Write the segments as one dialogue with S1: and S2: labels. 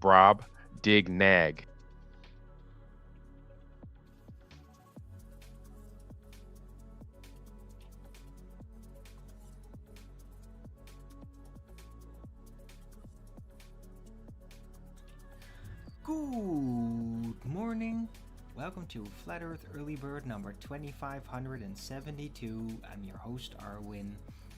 S1: Brob, Dig, Nag.
S2: Good morning. Welcome to Flat Earth Early Bird number 2572. I'm your host, Arwin.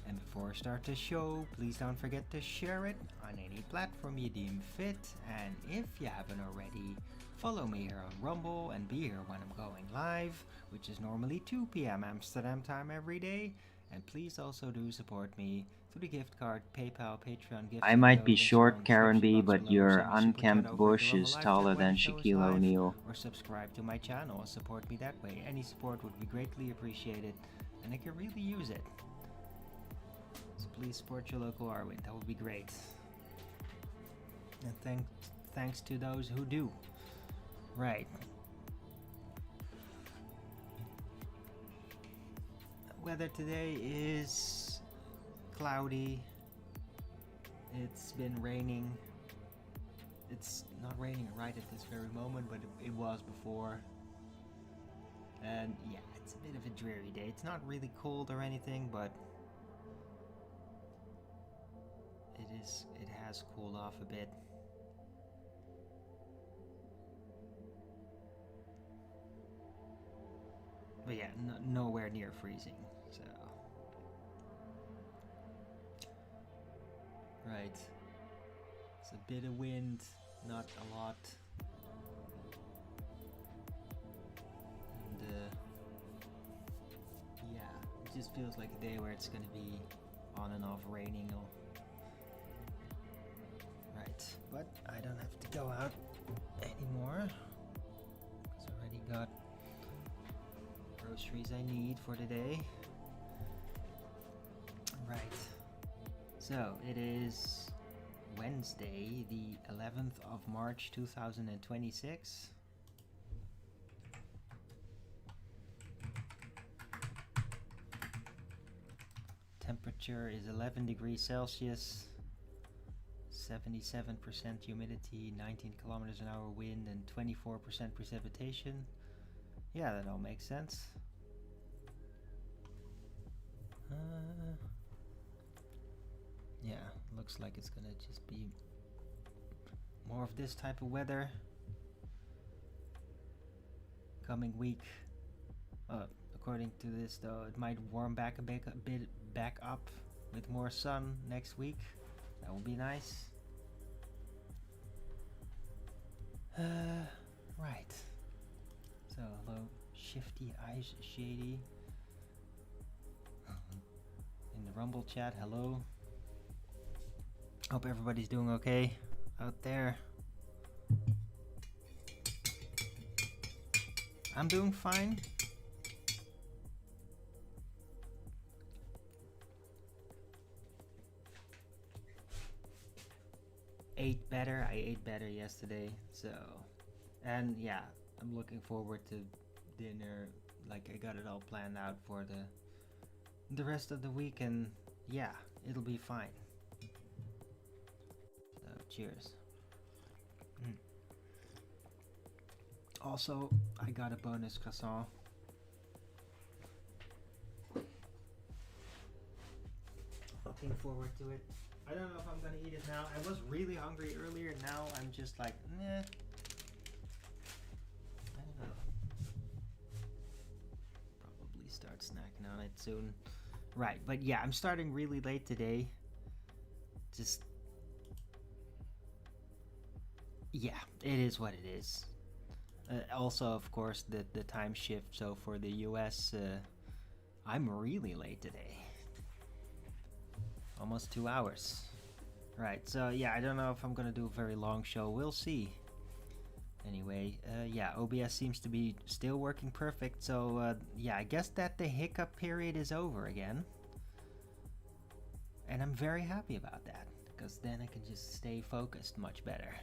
S2: And before I start the show, please don't forget to share it on any platform you deem fit. And if you haven't already, follow me here on Rumble and be here when I'm going live, which is normally 2 p.m. Amsterdam time every day. And please also do support me through the gift card, PayPal, Patreon, gift
S3: I might be short, Karen B, but your unkempt bush is taller than Shaquille O'Neal.
S2: Or subscribe to my channel and support me that way. Any support would be greatly appreciated, and I could really use it. So please support your local Arwin. That would be great. And thanks to those who do. Right. Weather today is cloudy. It's been raining. It's not raining right at this very moment, but it was before. And yeah, it's a bit of a dreary day. It's not really cold or anything, but it has cooled off a bit. But yeah, nowhere near freezing. So right. It's a bit of wind, not a lot. And yeah, it just feels like a day where it's gonna be on and off raining. Right, but I don't have to go out anymore. Because I already got groceries I need for today. Right. So it is Wednesday, the 11th of March 2026. Temperature is 11 degrees Celsius, 77% humidity, 19 kilometers an hour wind, and 24% precipitation. Yeah, that all makes sense. Yeah, looks like it's gonna just be more of this type of weather coming week. According to this, though, it might warm back a bit back up with more sun next week. That will be nice. Right. So, hello, Shifty Eyes Shady. In the Rumble chat, hello. Hope everybody's doing okay out there. I'm doing fine. I ate better yesterday, so, and yeah, I'm looking forward to dinner. Like, I got it all planned out for the rest of the week, and yeah, it'll be fine. So, cheers. Also, I got a bonus croissant. Looking forward to it. I don't know if I'm gonna eat it now. I was really hungry earlier. Now I'm just like, nah. I don't know. Probably start snacking on it soon. Right, but yeah, I'm starting really late today. Just, yeah, it is what it is. Also, of course, the time shift. So for the US, I'm really late today. Almost 2 hours. Right, so yeah, I don't know if I'm gonna do a very long show. We'll see. Anyway, yeah, OBS seems to be still working perfect. So yeah, I guess that the hiccup period is over again. And I'm very happy about that, because then I can just stay focused much better.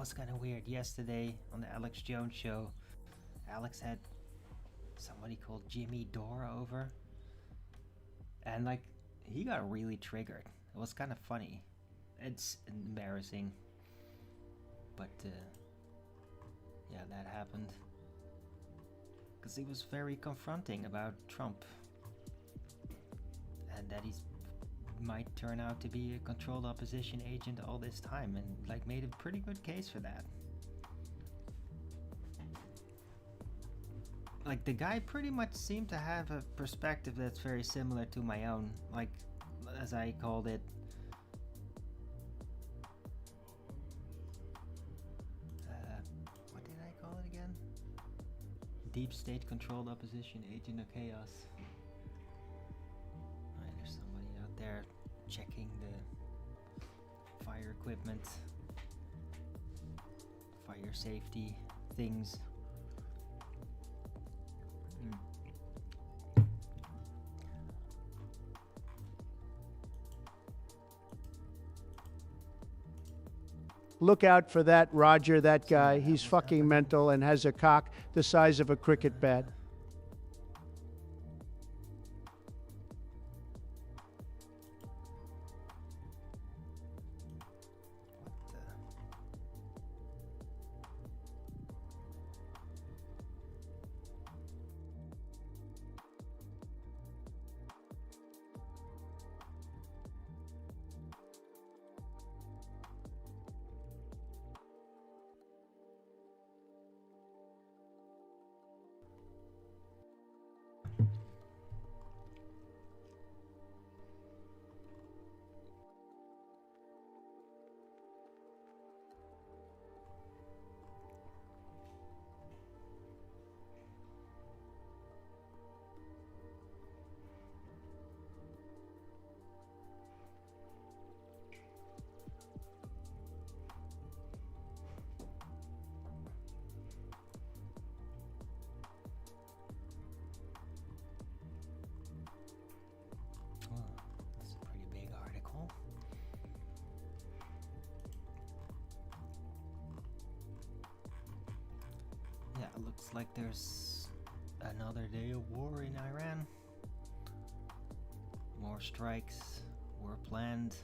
S2: was kind of weird. Yesterday on the Alex Jones show, Alex had somebody called Jimmy Dore over, and like he got really triggered. It was kind of funny. It's embarrassing, but yeah, that happened because he was very confronting about Trump and that he's might turn out to be a controlled opposition agent all this time, and like made a pretty good case for that. Like the guy pretty much seemed to have a perspective that's very similar to my own, like as I called it, what did I call it again? Deep state controlled opposition agent of chaos. Right, there's somebody out there checking the fire equipment, fire safety things.
S4: Look out for that Roger, that guy. He's fucking mental and has a cock the size of a cricket bat. That's a pretty big article. Yeah, it looks like there's another day of war in Iran. More strikes were planned.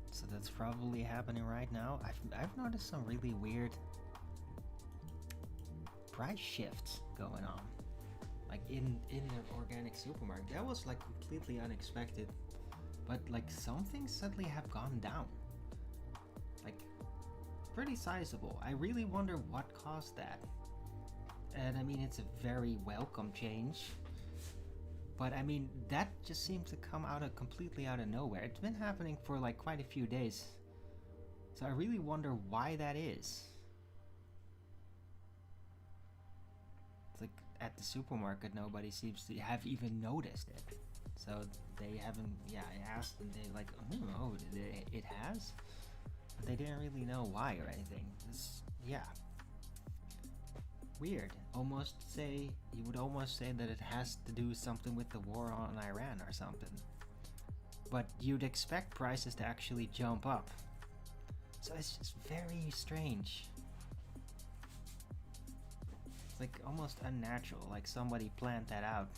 S4: So that's probably happening right now. I've noticed some really weird price shifts going on. Like in the organic supermarket. That was like completely unexpected. But like some things suddenly have gone down. Like pretty sizable. I really wonder what caused that. And I mean, it's a very welcome change. But I mean, that just seems to come completely out of nowhere. It's been happening for like quite a few days. So I really wonder why that is. It's like at the supermarket, nobody seems to have even noticed it. So they haven't, yeah, I asked and they're like, oh, it has? But they didn't really know why or anything. Yeah. Weird. You would almost say that it has to do something with the war on Iran or something. But you'd expect prices to actually jump up. So it's just very strange. It's like almost unnatural, like somebody planned that out.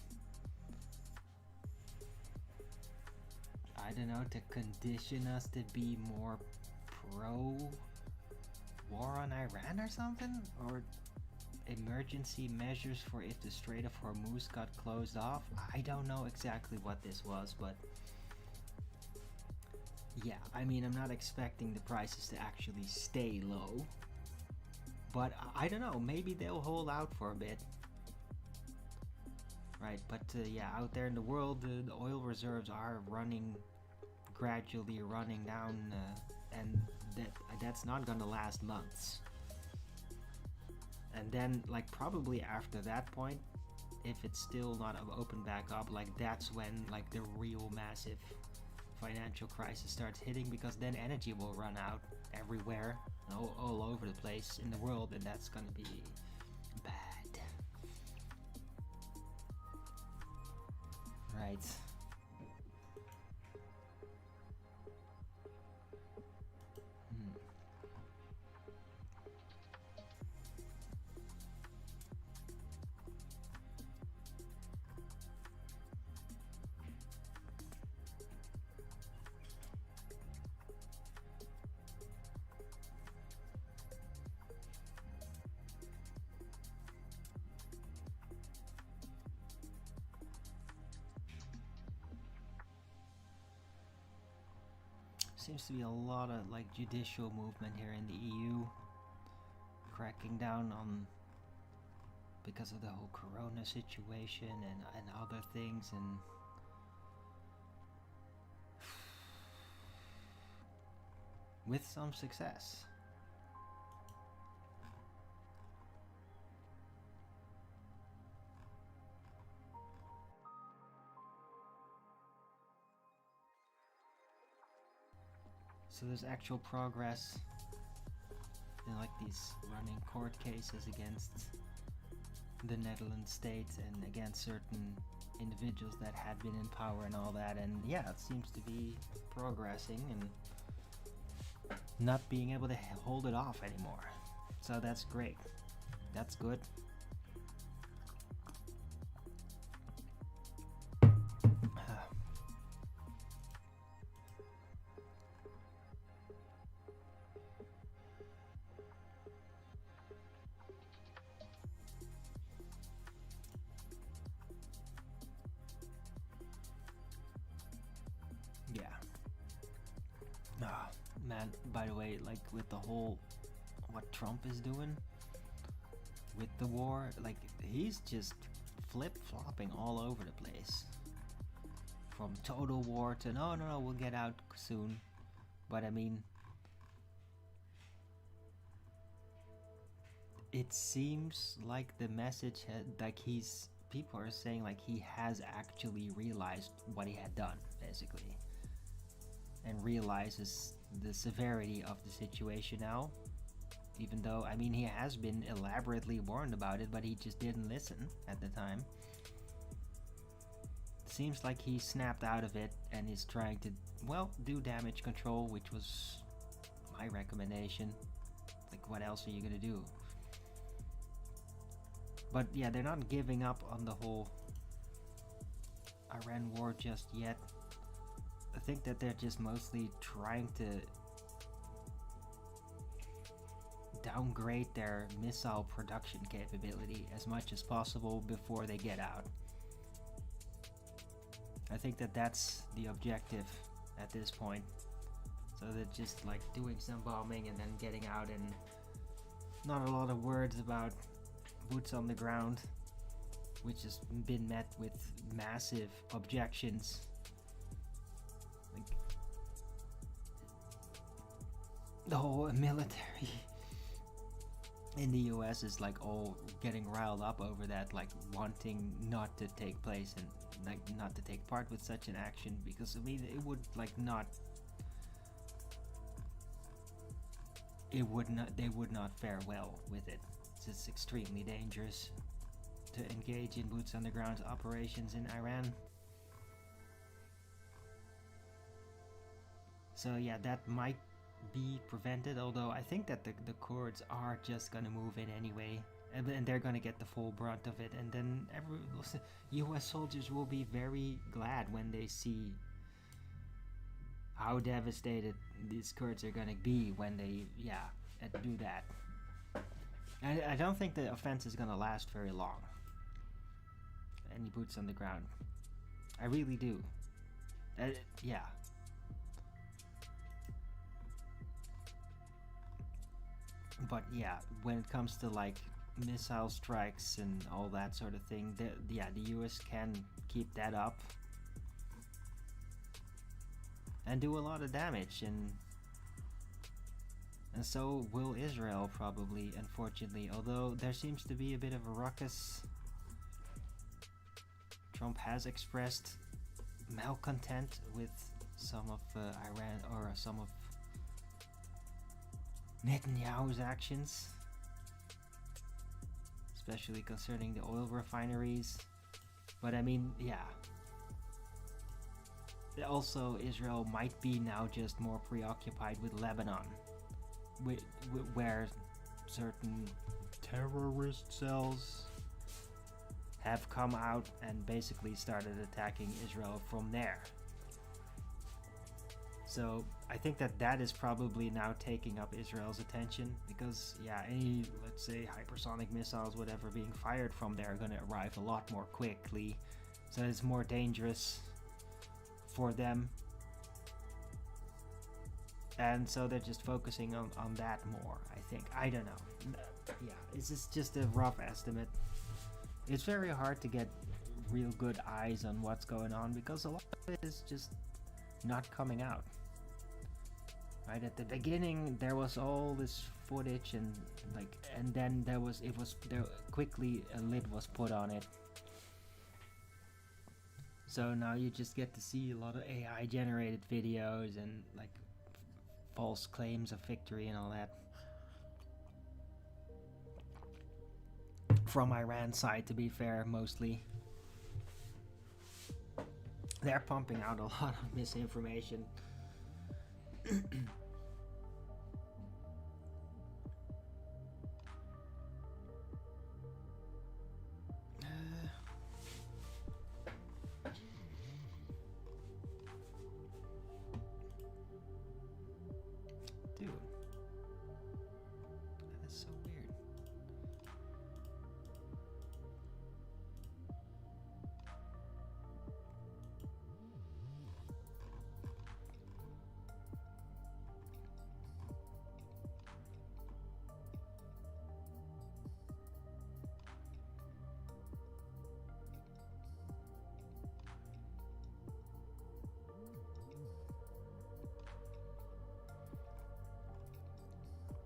S4: I don't know, to condition us to be more pro war on Iran or something? Or emergency measures for if the Strait of Hormuz got closed off? I don't know exactly what this was, but yeah, I mean, I'm not expecting the prices to actually stay low, but I don't know, maybe they'll hold out for a bit. Right, but yeah, out there in the world, the oil reserves are gradually running down, and that's not gonna last months. And then, like, probably after that point, if it's still not open back up, like, that's when, like, the real massive financial crisis starts hitting, because then energy will run out everywhere, all over the place in the world, and that's gonna be bad. Right.
S2: seems to be a lot of like judicial movement here in the EU, cracking down on because of the whole corona situation and other things, and with some success. So there's actual progress in like these running court cases against the Netherlands state and against certain individuals that had been in power and all that, and yeah, it seems to be progressing and not being able to hold it off anymore. So that's great. That's good. Yeah. Ah, man, by the way, like with the whole what Trump is doing with the war, like he's just flip-flopping all over the place. From total war to no, we'll get out soon. But I mean, it seems like the message like people are saying like he has actually realized what he had done, basically, and realizes the severity of the situation now, even though, I mean, he has been elaborately warned about it, but he just didn't listen at the time. Seems like he snapped out of it and is trying to, well, do damage control, which was my recommendation. Like, what else are you gonna do? But yeah, they're not giving up on the whole Iran war just yet. I think that they're just mostly trying to downgrade their missile production capability as much as possible before they get out. I think that that's the objective at this point. So they're just like doing some bombing and then getting out, and not a lot of words about boots on the ground, which has been met with massive objections. Like, the whole military in the US is like all getting riled up over that, like wanting not to take place and like not to take part with such an action, because I mean it would like not, they would not fare well with it. It's extremely dangerous to engage in boots on the ground operations in Iran. So yeah, that might be prevented, although I think that the Kurds are just gonna move in anyway, and they're gonna get the full brunt of it, and then US soldiers will be very glad when they see how devastated these Kurds are gonna be when they do that. I don't think the offense is gonna last very long. Any boots on the ground, I really do. Yeah. But yeah, when it comes to like missile strikes and all that sort of thing, the US can keep that up and do a lot of damage, and so will Israel probably, unfortunately, although there seems to be a bit of a ruckus. Trump has expressed malcontent with some of Iran, or some of Netanyahu's actions, especially concerning the oil refineries. But I mean, yeah. Also, Israel might be now just more preoccupied with Lebanon, where certain terrorist cells have come out and basically started attacking Israel from there. So I think that is probably now taking up Israel's attention, because yeah, any, let's say, hypersonic missiles, whatever, being fired from there are going to arrive a lot more quickly, so it's more dangerous for them. and so they're just focusing on that more, I think. I don't know. Yeah, this is just a rough estimate. It's very hard to get real good eyes on what's going on because a lot of it is just not coming out. Right at the beginning, there was all this footage and then there quickly a lid was put on it. So now you just get to see a lot of AI generated videos and like false claims of victory and all that. From Iran's side, to be fair, mostly. They're pumping out a lot of misinformation. Dude. That is so weird.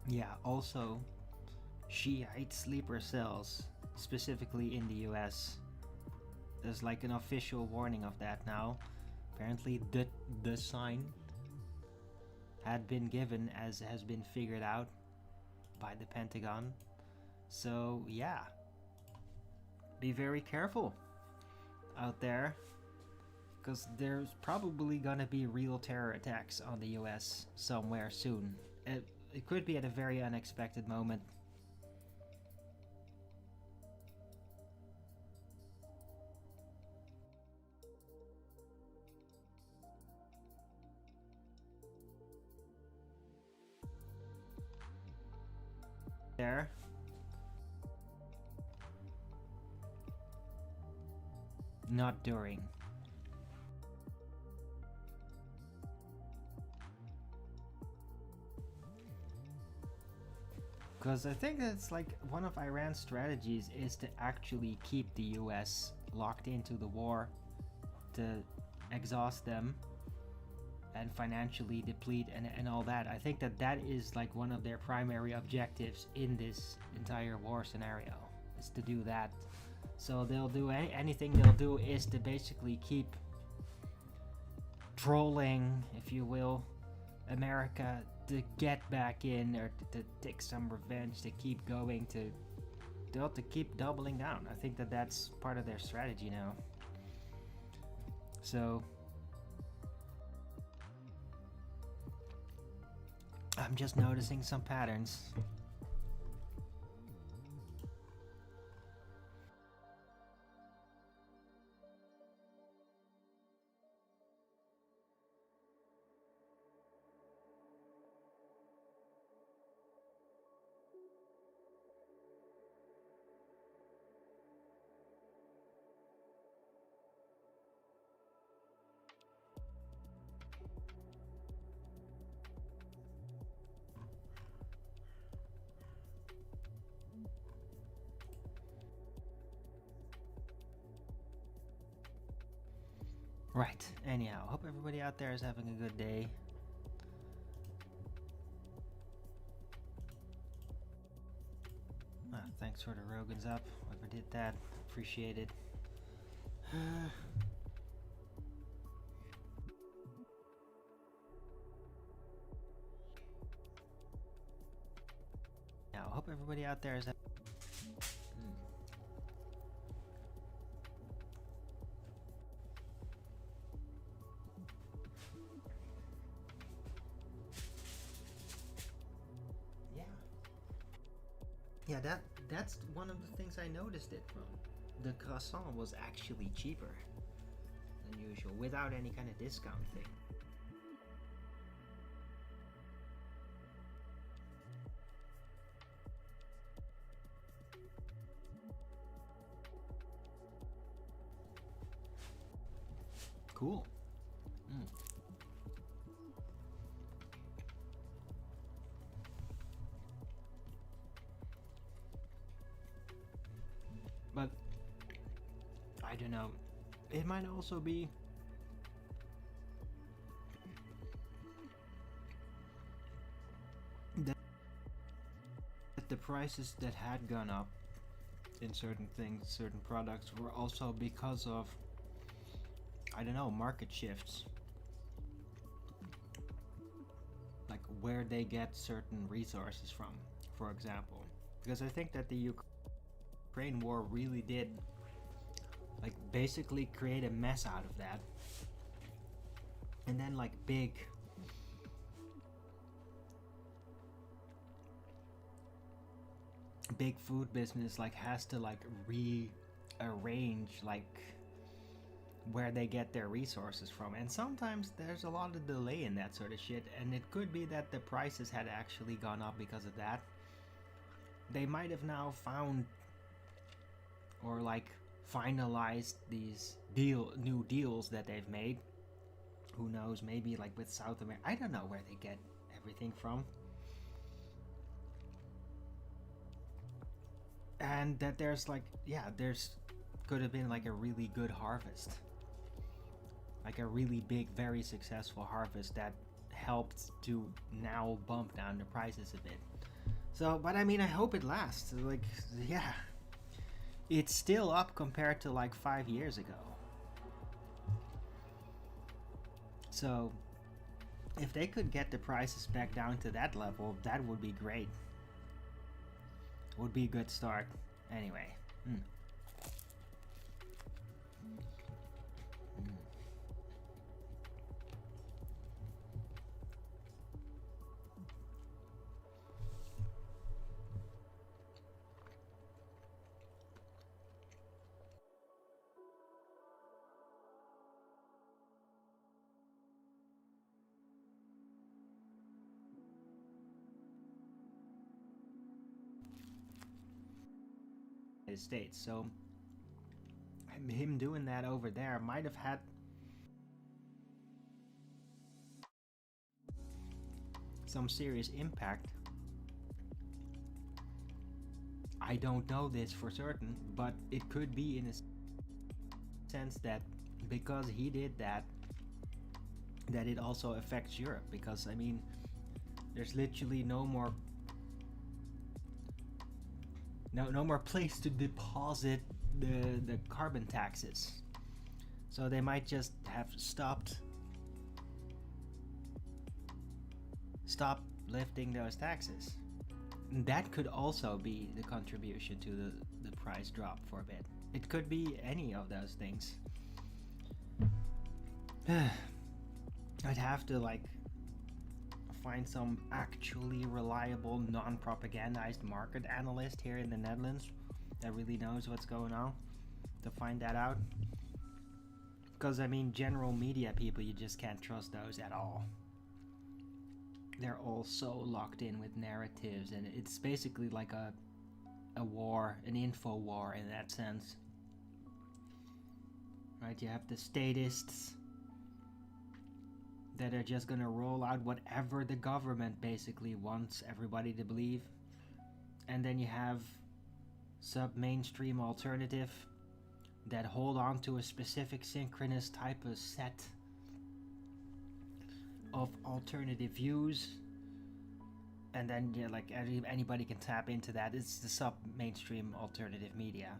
S2: Yeah, also, Shiite sleeper cells, specifically in the US. There's like an official warning of that now. Apparently the sign had been given, as has been figured out by the Pentagon. So yeah, be very careful out there, because there's probably gonna be real terror attacks on the US somewhere soon. It could be at a very unexpected moment. There. Not during. Because I think that's like one of Iran's strategies is to actually keep the US locked into the war, to exhaust them and financially deplete and all that. I think that is like one of their primary objectives in this entire war scenario, is to do that. So they'll do anything they'll do is to basically keep trolling, if you will, America to get back in, or to take some revenge, to keep going, to keep doubling down. I think that's part of their strategy now. So I'm just noticing some patterns. Right, anyhow, hope everybody out there is having a good day. Thanks for the Rogan's up, whoever did that, appreciate it. Now, hope everybody out there is having Yeah, that's one of the things I noticed it from. The croissant was actually cheaper than usual, without any kind of discount thing. Cool. I don't know. It might also be that the prices that had gone up in certain things, certain products, were also because of, I don't know, market shifts. Like where they get certain resources from, for example. Because I think that the Ukraine war really did, like, basically create a mess out of that. And then, like, big food business, like, has to, like, rearrange, like, where they get their resources from. And sometimes there's a lot of delay in that sort of shit, and it could be that the prices had actually gone up because of that. They might have now found or like finalized these new deals that they've made. Who knows, maybe like with South America. I don't know where they get everything from. And that there's like, yeah, there's could have been like a really good harvest. Like a really big, very successful harvest that helped to now bump down the prices a bit. So, but I mean, I hope it lasts. Like, yeah, it's still up compared to like 5 years ago. So, if they could get the prices back down to that level, that would be great. Would be a good start. Anyway. States. So him doing that over there might have had some serious impact. I don't know this for certain, but it could be in a sense that because he did that, that it also affects Europe. Because I mean, there's literally no more place to deposit the carbon taxes. So they might just have stopped lifting those taxes. And that could also be the contribution to the price drop for a bit. It could be any of those things. I'd have to like find some actually reliable, non-propagandized market analyst here in the Netherlands that really knows what's going on to find that out. Because I mean, general media people, you just can't trust those at all. They're all so locked in with narratives, and it's basically like a war, an info war in that sense. Right? You have the statists that are just gonna roll out whatever the government basically wants everybody to believe. And then you have sub-mainstream alternative that hold on to a specific synchronous type of set of alternative views. And then yeah, like anybody can tap into that. It's the sub-mainstream alternative media.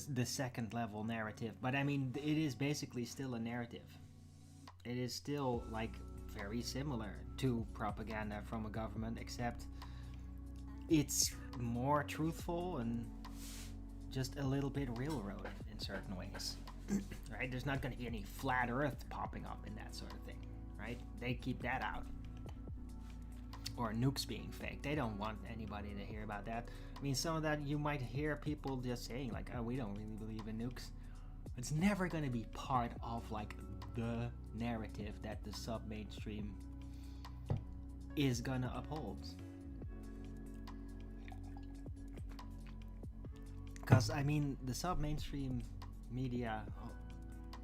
S2: The second level narrative, but I mean, it is basically still a narrative. It is still like very similar to propaganda from a government, except it's more truthful and just a little bit railroaded in certain ways. Right? There's not going to be any flat earth popping up in that sort of thing, right? They keep that out. Or nukes being fake. They don't want anybody to hear about that. I mean, some of that you might hear people just saying like, oh, we don't really believe in nukes. It's never going to be part of like the narrative that the sub-mainstream is going to uphold. Because I mean, the sub-mainstream media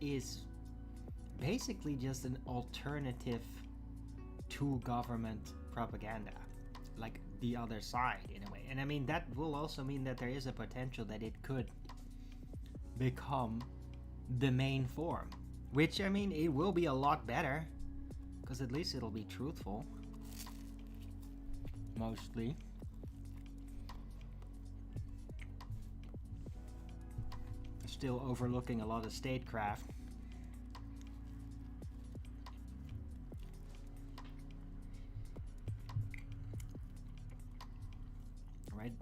S2: is basically just an alternative to government propaganda. like the other side in a way. And I mean, that will also mean that there is a potential that it could become the main form, which I mean, it will be a lot better because at least it'll be truthful, mostly. Still overlooking a lot of statecraft. Right?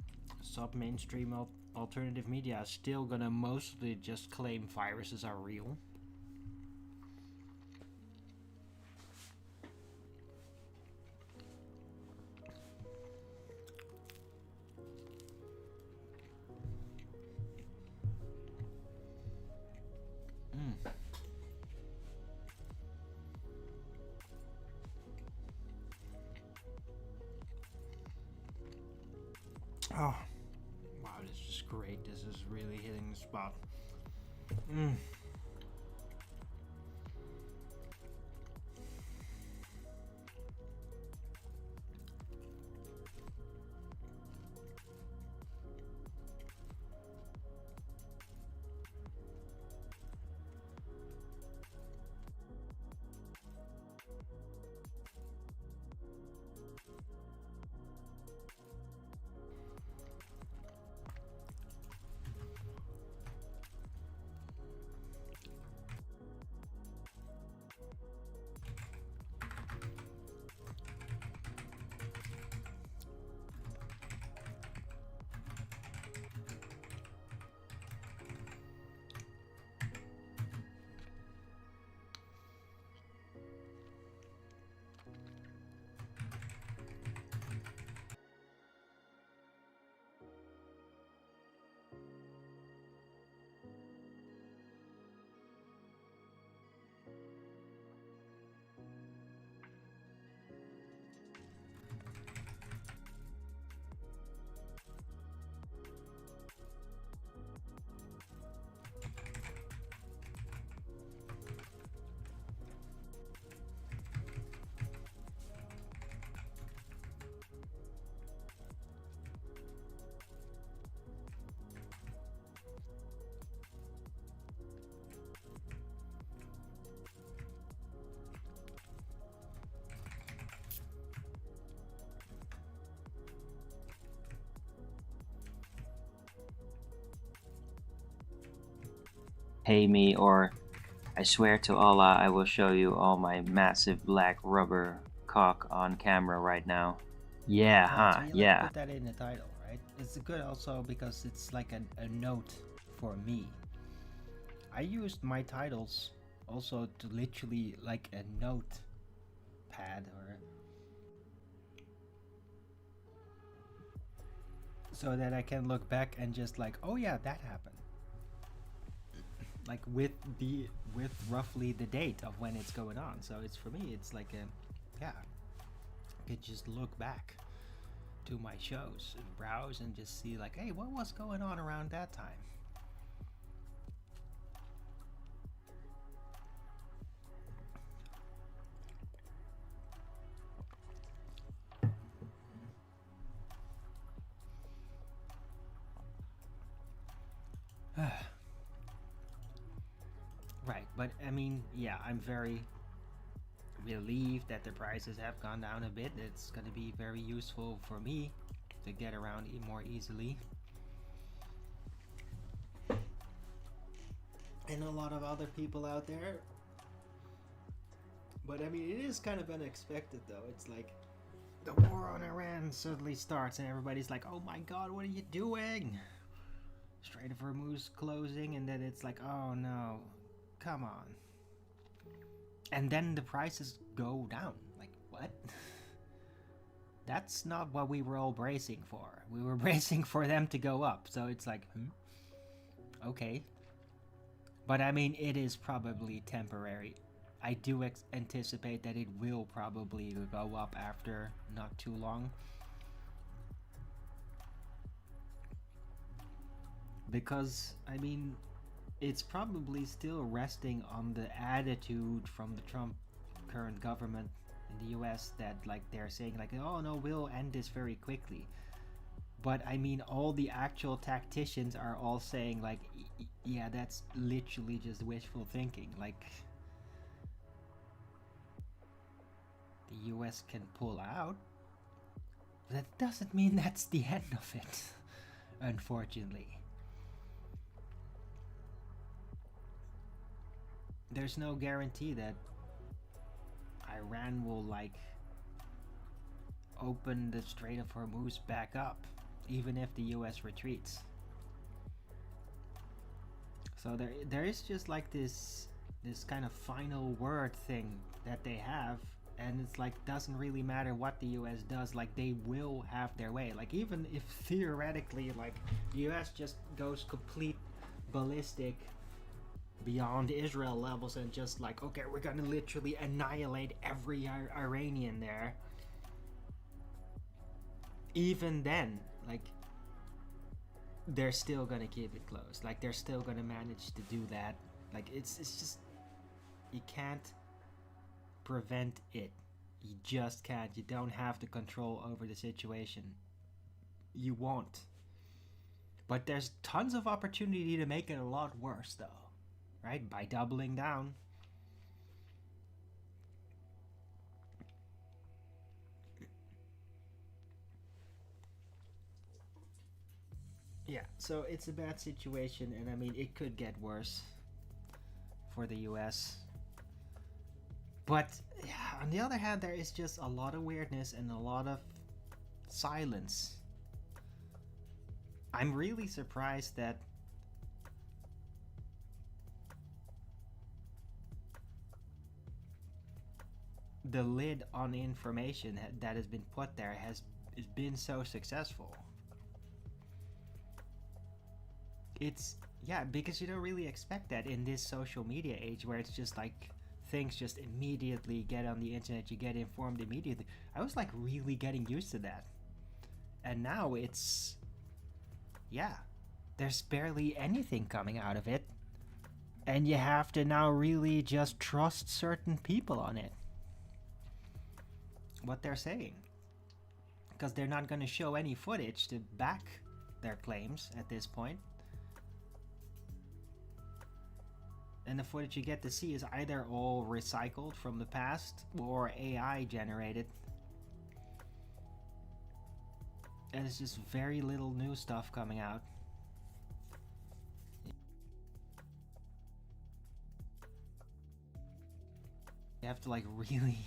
S2: Sub-mainstream alternative media is still gonna mostly just claim viruses are real. Oh, wow, this is great. This is really hitting the spot.
S3: Pay me, or I swear to Allah, I will show you all my massive black rubber cock on camera right now. Yeah, huh?
S2: So you
S3: Yeah.
S2: put that in the title, right? It's good also because it's like a note for me. I used my titles also to literally like a note pad or so that I can look back and just like, oh yeah, that happened. Like with roughly the date of when it's going on. So it's, for me, it's like I could just look back to my shows and browse and just see like, hey, what was going on around that time? Right, but I mean, yeah, I'm very relieved that the prices have gone down a bit. It's going to be very useful for me to get around more easily. And a lot of other people out there. But I mean, it is kind of unexpected though. It's like the war on Iran suddenly starts and everybody's like, oh my god, what are you doing? Strait of Hormuz closing, and then it's like, oh no, come on. And then the prices go down. Like, what? That's not what we were all bracing for. We were bracing for them to go up. So it's like, okay. But I mean, it is probably temporary. I do anticipate that it will probably go up after not too long. Because, I mean, it's probably still resting on the attitude from the Trump current government in the US that like they're saying like, oh no, we'll end this very quickly. But I mean, all the actual tacticians are all saying like, yeah, that's literally just wishful thinking. Like, the US can pull out. That doesn't mean that's the end of it, unfortunately. There's no guarantee that Iran will like open the Strait of Hormuz back up, even if the US retreats. So there is just like this kind of final word thing that they have, and it's like doesn't really matter what the US does, like they will have their way. Like even if theoretically like the US just goes complete ballistic beyond Israel levels and just like, okay, we're gonna literally annihilate every Iranian there, even then, like they're still gonna keep it close. Like they're still gonna manage to do that. Like it's just, you can't prevent it. You just can't. You don't have the control over the situation. You won't. But there's tons of opportunity to make it a lot worse though, right? By doubling down. Yeah, so it's a bad situation, and I mean, it could get worse for the US. But yeah, on the other hand, there is just a lot of weirdness and a lot of silence. I'm really surprised that the lid on information that has been put there has been so successful. It's, yeah, because you don't really expect that in this social media age where it's just like things just immediately get on the internet, you get informed immediately. I was like really getting used to that. And now it's, yeah, there's barely anything coming out of it. And you have to now really just trust certain people on it, what they're saying. Because they're not going to show any footage to back their claims at this point. And the footage you get to see is either all recycled from the past or AI generated. And it's just very little new stuff coming out. You have to like really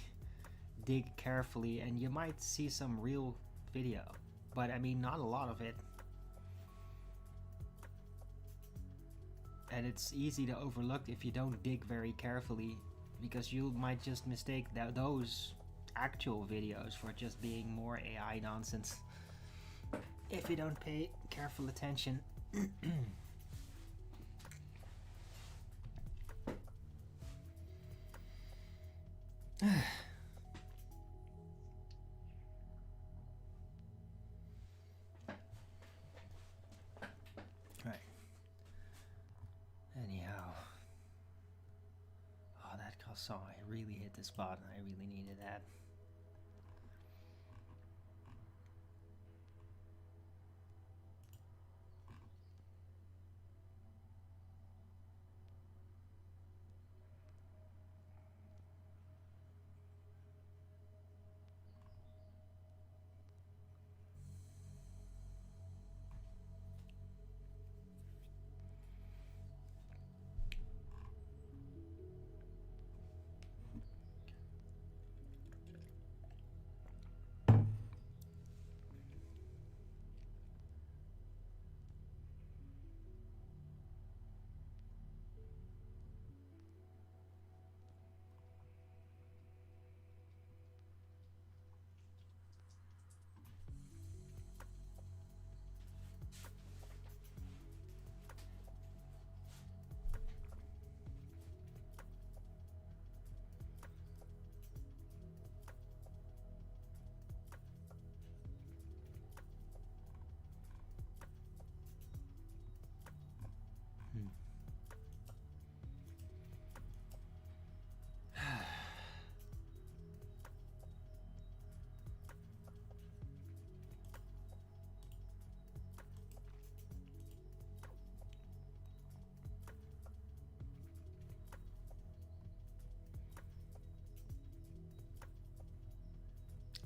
S2: dig carefully, and you might see some real video, but I mean not a lot of it. And it's easy to overlook if you don't dig very carefully, because you might just mistake those actual videos for just being more AI nonsense if you don't pay careful attention. Right. Anyhow. Oh, that song, I really hit the spot and I really needed that.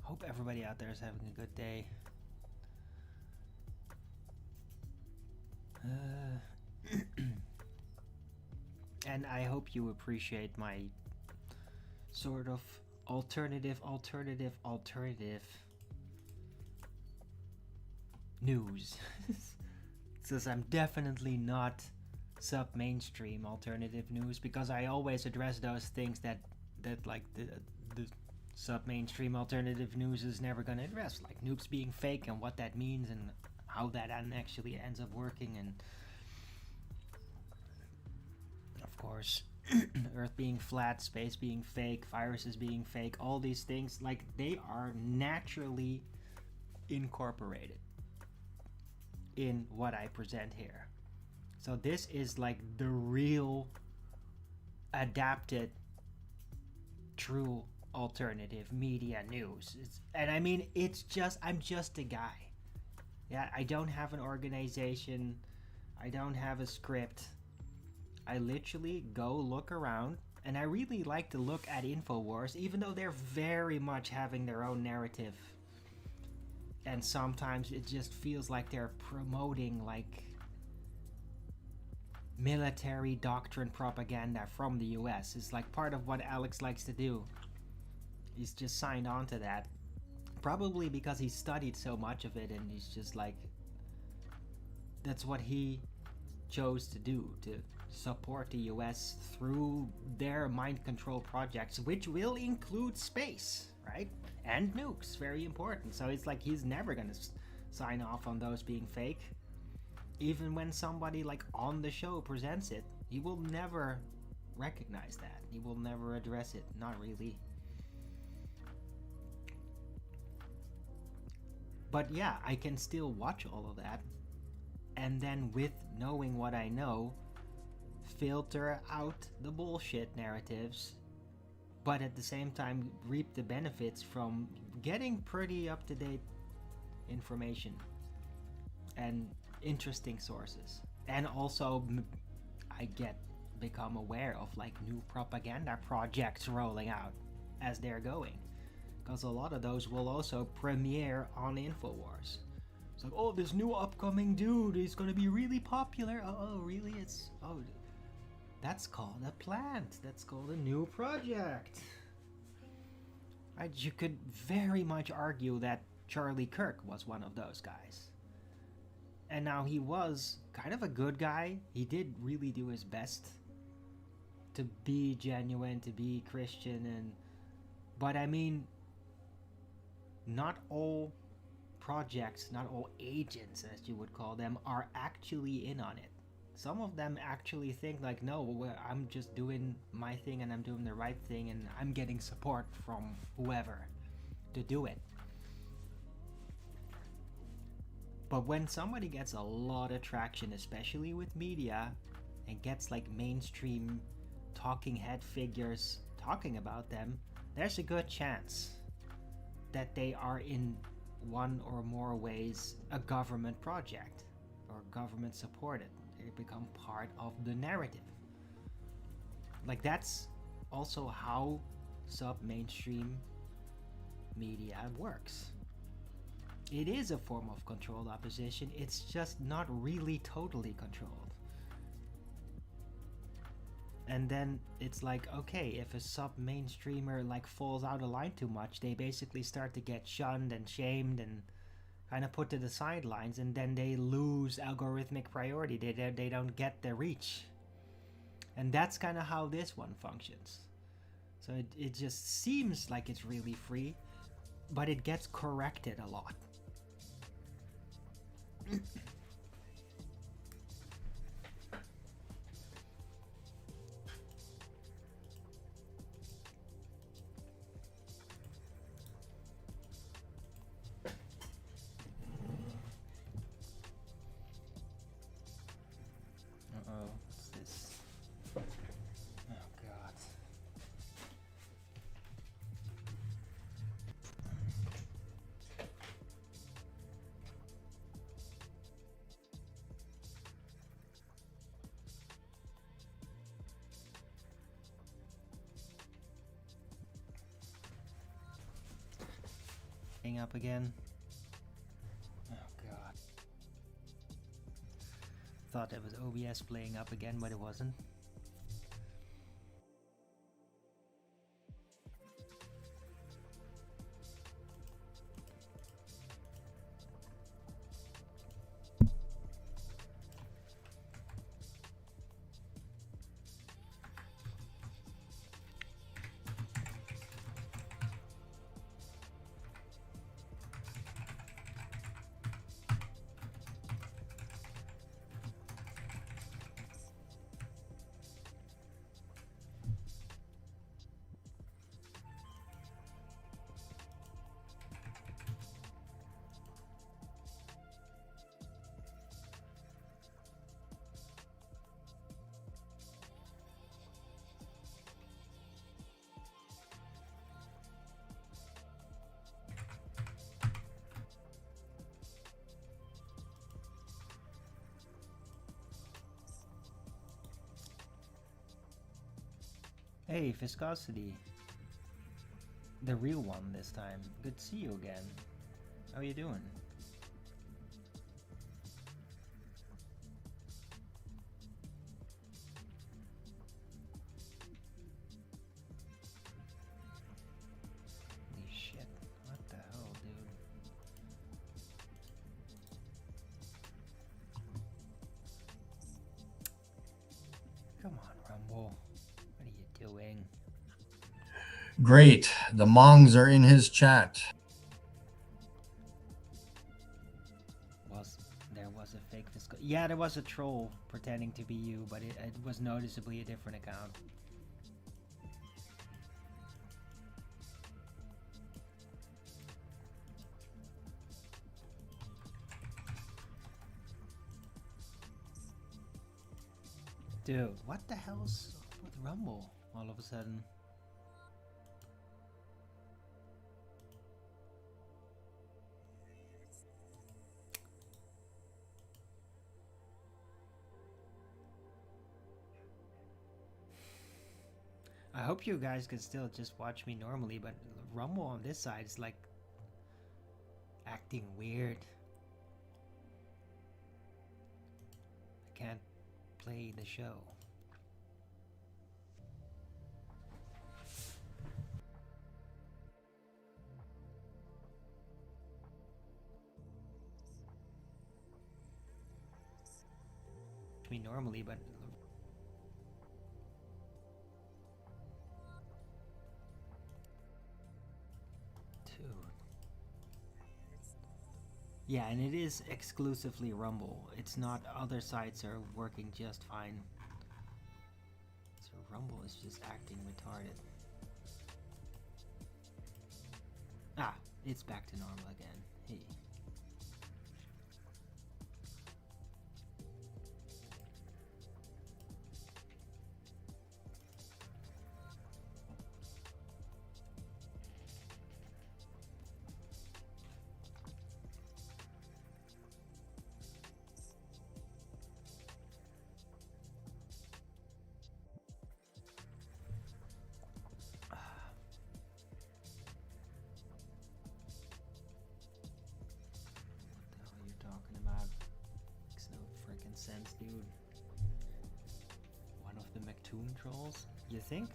S2: Hope everybody out there is having a good day. And I hope you appreciate my sort of alternative news. Since I'm definitely not sub-mainstream alternative news, because I always address those things that like the sub-mainstream alternative news is never gonna address, like nukes being fake and what that means and how that actually ends up working, and of course Earth being flat, space being fake, viruses being fake, all these things, like, they are naturally incorporated in what I present here. So this is like the real adapted true alternative media news. And I mean, I'm just a guy. Yeah, I don't have an organization. I don't have a script. I literally go look around, and I really like to look at InfoWars, even though they're very much having their own narrative. And sometimes it just feels like they're promoting like military doctrine propaganda from the US. It's like part of what Alex likes to do. He's just signed on to that. Probably because he studied so much of it, and he's just like, that's what he chose to do, to support the US through their mind control projects, which will include space, right? And nukes, very important. So it's like he's never gonna sign off on those being fake. Even when somebody like on the show presents it, he will never recognize that. He will never address it, not really. But yeah, I can still watch all of that, and then with knowing what I know, filter out the bullshit narratives, but at the same time reap the benefits from getting pretty up-to-date information and interesting sources. And also I become aware of like new propaganda projects rolling out as they're going, because a lot of those will also premiere on InfoWars. It's like, oh, this new upcoming dude is gonna be really popular. Oh, really? That's called a plant. That's called a new project. You could very much argue that Charlie Kirk was one of those guys. And now he was kind of a good guy. He did really do his best to be genuine, to be Christian, but I mean, not all projects, not all agents, as you would call them, are actually in on it. Some of them actually think like, no, I'm just doing my thing and I'm doing the right thing and I'm getting support from whoever to do it. But when somebody gets a lot of traction, especially with media, and gets like mainstream talking head figures talking about them, there's a good chance that they are in one or more ways a government project or government supported. They become part of the narrative. Like, that's also how sub-mainstream media works. It is a form of controlled opposition, it's just not really totally controlled. And then it's like, okay, if a sub-mainstreamer like falls out of line too much, they basically start to get shunned and shamed and kind of put to the sidelines, and then they lose algorithmic priority. They don't get the reach. And that's kind of how this one functions. So it just seems like it's really free, but it gets corrected a lot. What's this? Oh god. playing up again. Oh god. Thought it was OBS playing up again, but it wasn't. Hey, Viscosity. The real one this time. Good to see you again. How are you doing? Holy shit. What the hell, dude? Come on, Rumble. What are you doing?
S5: Great. The Mongs are in his chat.
S2: There was a fake Yeah, there was a troll pretending to be you, but it was noticeably a different account. Dude, what the hell's up with Rumble all of a sudden? I hope you guys can still just watch me normally, but Rumble on this side is like acting weird. I can't play the show. Me normally, but dude. Yeah, and it is exclusively Rumble. It's not other sites are working just fine. So Rumble is just acting retarded. Ah, it's back to normal again. Hey. Sense, dude. One of the McToon trolls? You think?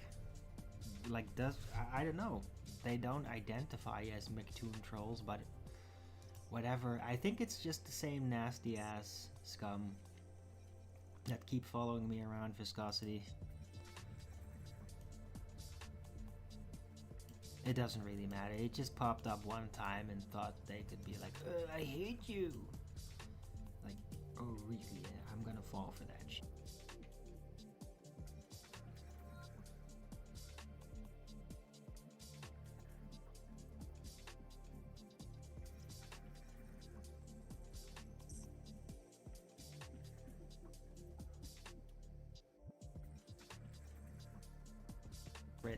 S2: Like, I don't know. They don't identify as McToon trolls, but whatever. I think it's just the same nasty ass scum that keep following me around, Viscosity. It doesn't really matter. It just popped up one time and thought they could be like, I hate you. Like, oh really? I'm gonna fall for that shit.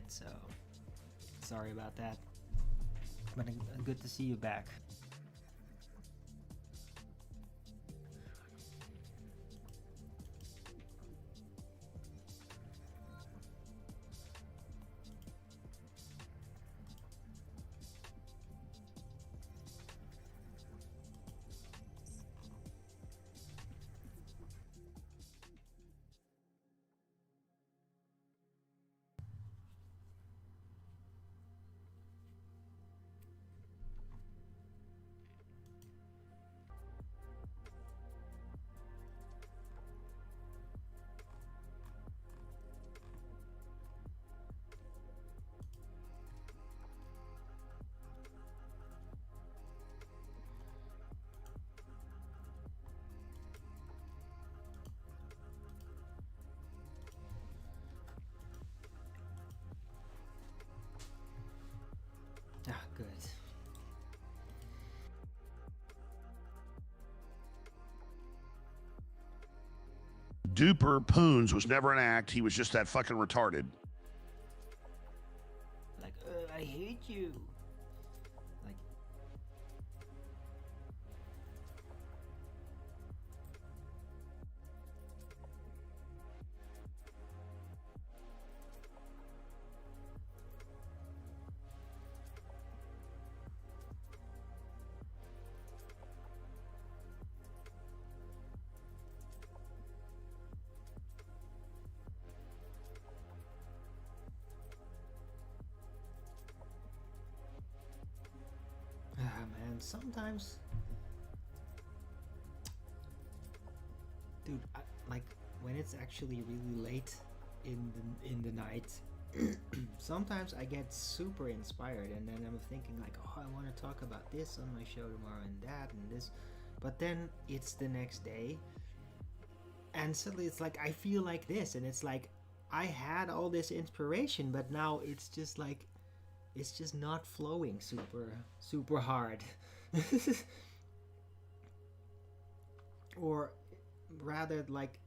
S2: So sorry about that, but good to see you back.
S6: Duper Poons was never an act. He was just that fucking retarded.
S2: Like, I hate you. Like, man, sometimes, dude, like when it's actually really late in the night, sometimes I get super inspired, and then I'm thinking like, oh, I want to talk about this on my show tomorrow and that and this, but then it's the next day, and suddenly it's like I feel like this, and it's like I had all this inspiration, but now it's just like it's just not flowing super hard. Or rather, like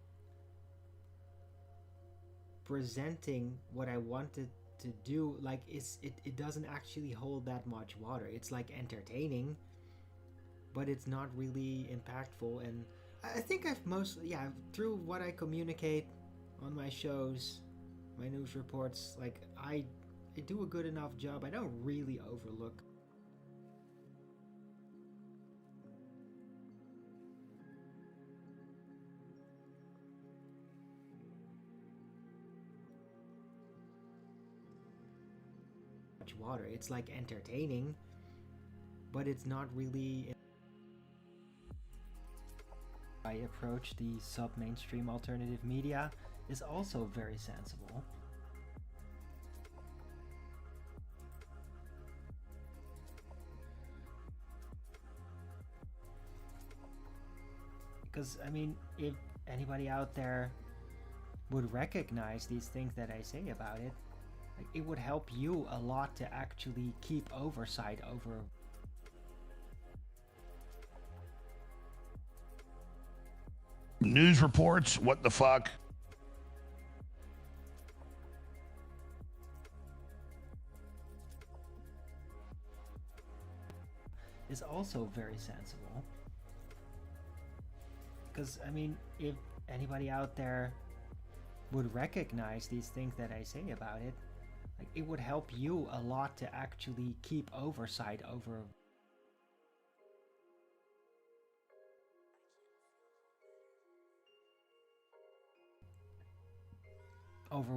S2: presenting what I wanted to do, like it doesn't actually hold that much water. It's like entertaining, but it's not really impactful. And I think I've mostly, yeah, through what I communicate on my shows, my news reports, like I do a good enough job. I don't really overlook much water. It's like entertaining, but it's not really. I approach the sub-mainstream alternative media is also very sensible. Because, I mean, if anybody out there would recognize these things that I say about it, like, it would help you a lot to actually keep oversight over
S6: News reports, what the fuck?
S2: is also very sensible. Because, I mean, if anybody out there would recognize these things that I say about it, like, it would help you a lot to actually keep oversight over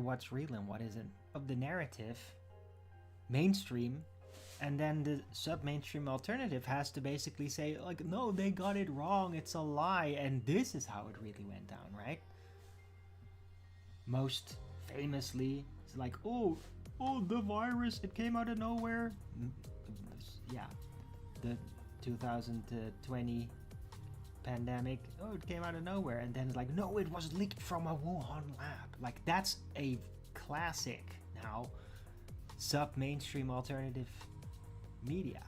S2: what's real and what isn't of the narrative mainstream. And then the sub-mainstream alternative has to basically say, like, no, they got it wrong, it's a lie, and this is how it really went down, right? Most famously, it's like, oh, the virus, it came out of nowhere. Yeah, the 2020 pandemic, oh, it came out of nowhere. And then it's like, no, it was leaked from a Wuhan lab. Like, that's a classic now sub-mainstream alternative media.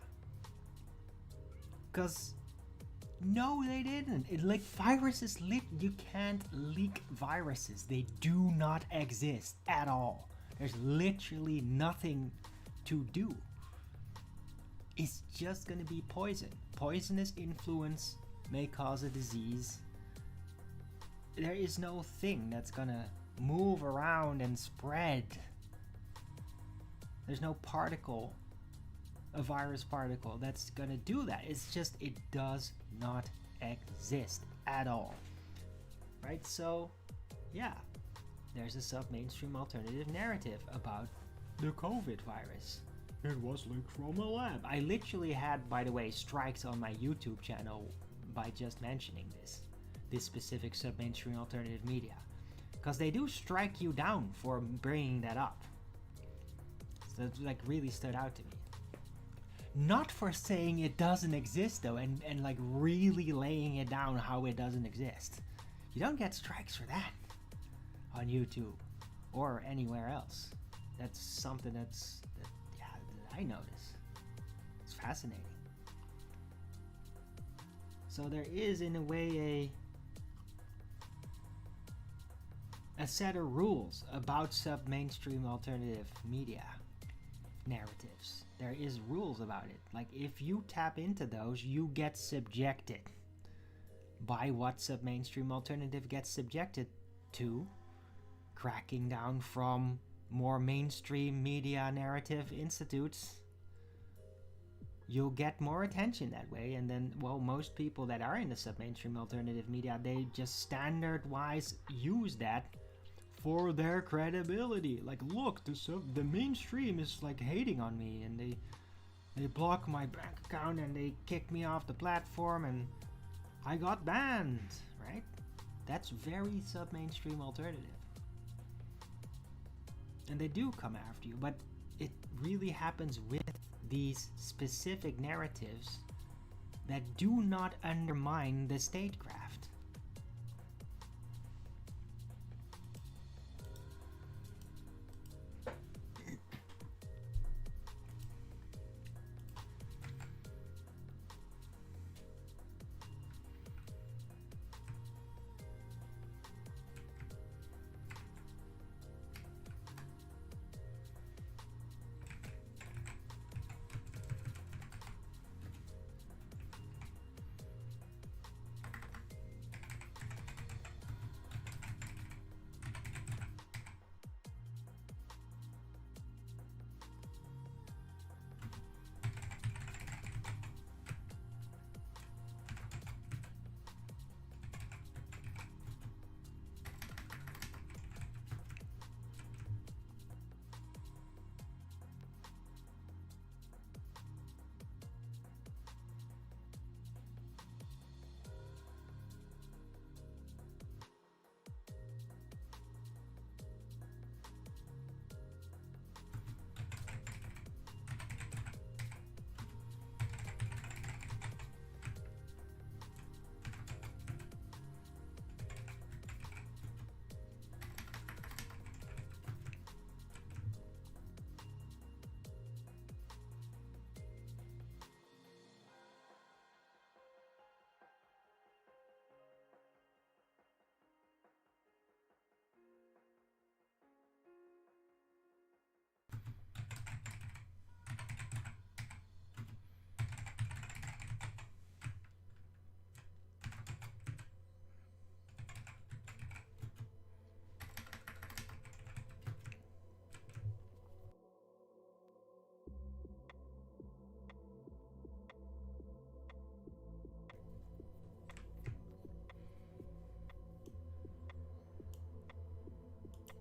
S2: Because no, they didn't. Like, viruses you can't leak viruses. They do not exist at all. There's literally nothing to do. It's just gonna be poison. Poisonous influence may cause a disease. There is no thing that's gonna move around and spread. There's no particle, a virus particle, that's gonna do that. It's just, it does not exist at all. Right? So, yeah, there's a sub-mainstream alternative narrative about the COVID virus. It was leaked from a lab. I literally had, by the way, strikes on my YouTube channel by just mentioning this specific sub-mainstream alternative media. Because they do strike you down for bringing that up. So that, like, really stood out to me. Not for saying it doesn't exist though, and like really laying it down how it doesn't exist. You don't get strikes for that on YouTube or anywhere else. That's something that I notice. It's fascinating. So there is, in a way, a set of rules about sub-mainstream alternative media narratives. There is rules about it. Like, if you tap into those, you get subjected by what sub-mainstream alternative gets subjected to. Cracking down from more mainstream media narrative institutes, you'll get more attention that way. And then, well, most people that are in the sub-mainstream alternative media, they just standard-wise use that for their credibility. Like, look, the mainstream is like hating on me, and they block my bank account and they kick me off the platform and I got banned, right? That's very sub-mainstream alternative. And they do come after you, but it really happens with these specific narratives that do not undermine the statecraft.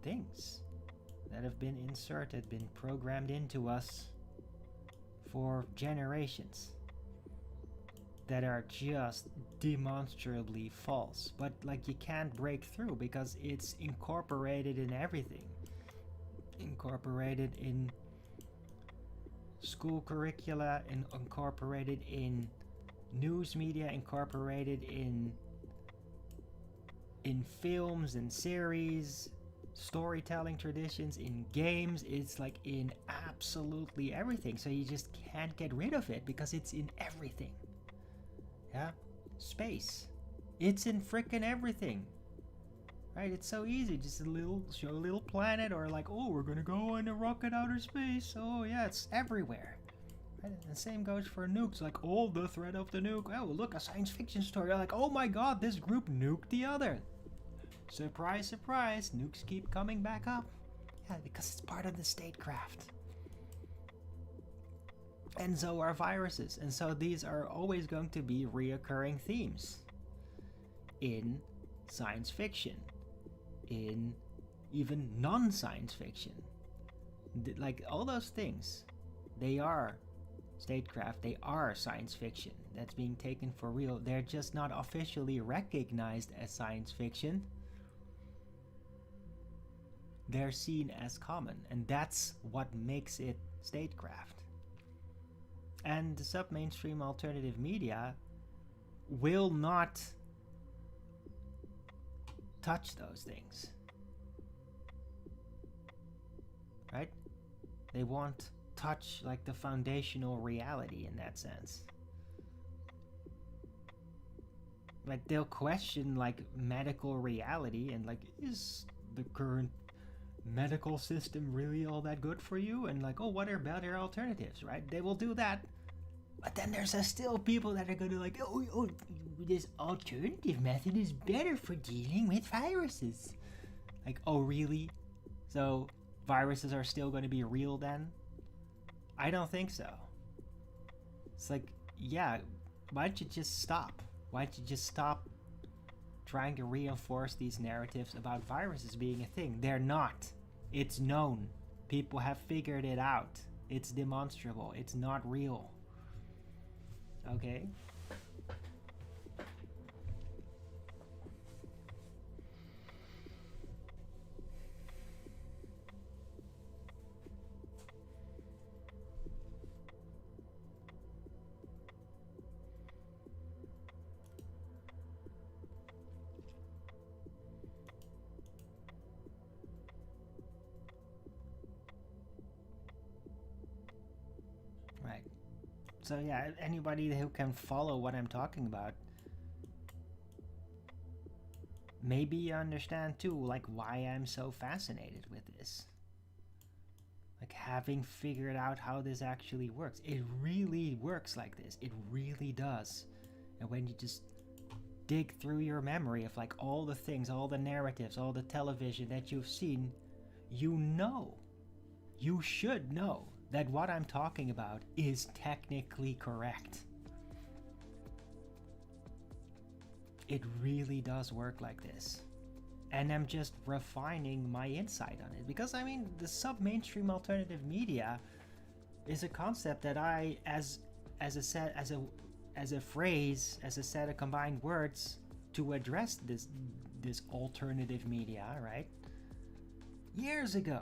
S2: Things that have been inserted, been programmed into us for generations, that are just demonstrably false, but like you can't break through because it's incorporated in everything. Incorporated in school curricula, and incorporated in news media, incorporated in films and series, storytelling traditions, in games. It's like in absolutely everything, so you just can't get rid of it because it's in everything. Yeah, space, it's in frickin' everything, right? It's so easy, just show a little planet, or like, oh, we're gonna go in a rocket outer space. Oh yeah, it's everywhere, right? And the same goes for nukes. Like, oh, the threat of the nuke. Oh, look, a science fiction story. You're like, oh my god, this group nuked the other. Surprise, surprise, nukes keep coming back up. Yeah, because it's part of the statecraft. And so are viruses. And so these are always going to be reoccurring themes in science fiction, in even non-science fiction. Like, all those things, they are statecraft, they are science fiction that's being taken for real. They're just not officially recognized as science fiction. They're seen as common, and that's what makes it statecraft. And the sub-mainstream alternative media will not touch those things, right? They won't touch like the foundational reality in that sense. Like, they'll question like medical reality and like, is the current medical system really all that good for you? And like, oh, what are better alternatives, right? They will do that. But then there's still people that are gonna like, oh, this alternative method is better for dealing with viruses. Like, oh, really? So viruses are still going to be real then? I don't think so. It's like, yeah, why don't you just stop? Why don't you just stop trying to reinforce these narratives about viruses being a thing? They're not. It's known. People have figured it out. It's demonstrable. It's not real. Okay? Right. So yeah, anybody who can follow what I'm talking about, maybe you understand too, like why I'm so fascinated with this. Like having figured out how this actually works. It really works like this. It really does. And when you just dig through your memory of like all the things, all the narratives, all the television that you've seen, you should know that what I'm talking about is technically correct. It really does work like this. And I'm just refining my insight on it. Because I mean, the sub-mainstream alternative media is a concept that I, as a phrase, as a set of combined words to address this alternative media, right? Years ago,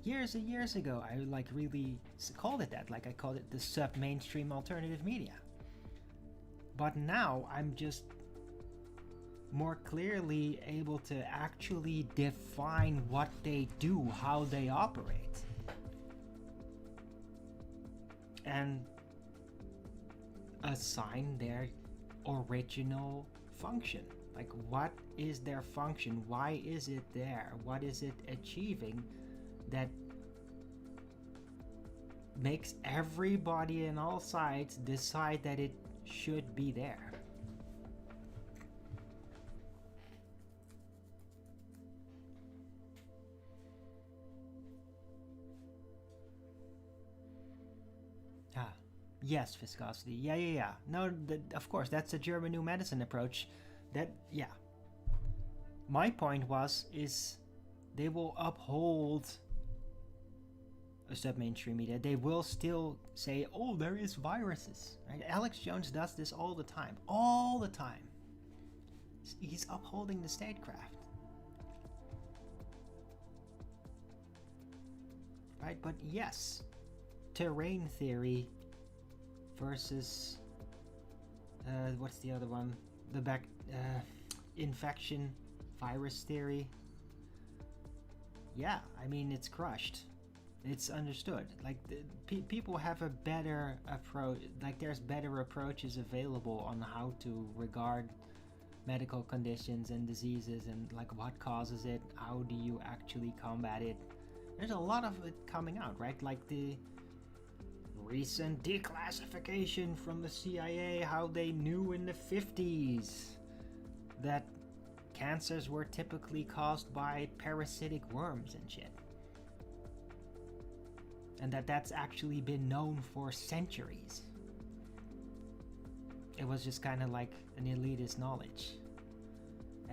S2: I like really called it that. Like I called it the sub-mainstream alternative media. But now I'm just more clearly able to actually define what they do, how they operate. And assign their original function. Like, what is their function? Why is it there? What is it achieving that makes everybody on all sides decide that it should be there? Yes, viscosity. Yeah. No, of course, that's a German New Medicine approach. My point is they will uphold a sub-mainstream media. They will still say, oh, there is viruses. Right? Alex Jones does this all the time. All the time. He's upholding the statecraft. Right? But yes, terrain theory versus what's the other one? The infection virus theory. Yeah, I mean, it's crushed. It's understood. Like people have a better approach. Like there's better approaches available on how to regard medical conditions and diseases and like what causes it. How do you actually combat it? There's a lot of it coming out, right? Like the recent declassification from the CIA, how they knew in the 50s that cancers were typically caused by parasitic worms and shit. And that's actually been known for centuries. It was just kind of like an elitist knowledge.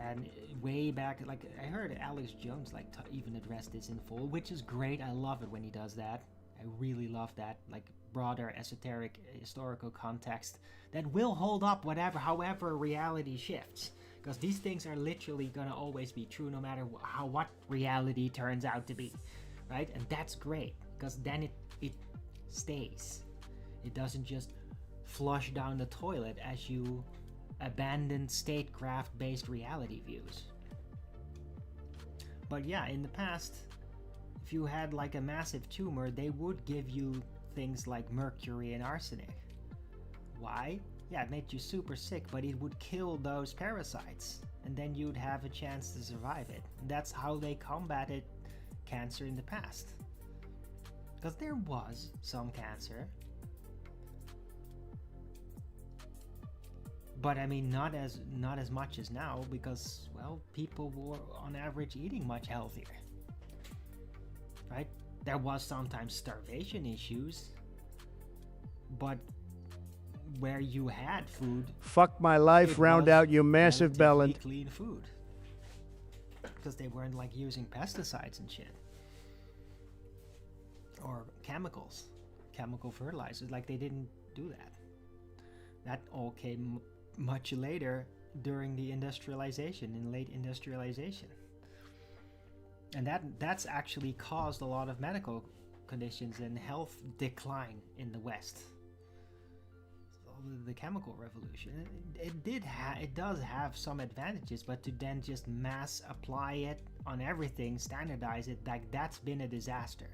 S2: And way back, like I heard Alex Jones like even address this in full, which is great. I love it when he does that. I really love that, like broader esoteric historical context that will hold up however reality shifts, because these things are literally gonna always be true no matter what reality turns out to be, right? And that's great, because then it stays. It doesn't just flush down the toilet as you abandon statecraft based reality views. But yeah, in the past, if you had like a massive tumor, they would give you things like mercury and arsenic. Why? yeah, it made you super sick, but it would kill those parasites, and then you'd have a chance to survive it. And that's how they combated cancer in the past. Because there was some cancer, but I mean not as much as now, because, well, people were on average eating much healthier, right? There was sometimes starvation issues, but where you had food,
S7: Fuck my life,
S2: it
S7: round
S2: was
S7: out your massive
S2: relatively
S7: belly.
S2: clean food, because they weren't like using pesticides and shit, or chemical fertilizers. Like, they didn't do that. That all came much later during the industrialization, in late industrialization, and that's actually caused a lot of medical conditions and health decline in the West. So the chemical revolution, it does have some advantages, but to then just mass apply it on everything, standardize it, like, that's been a disaster.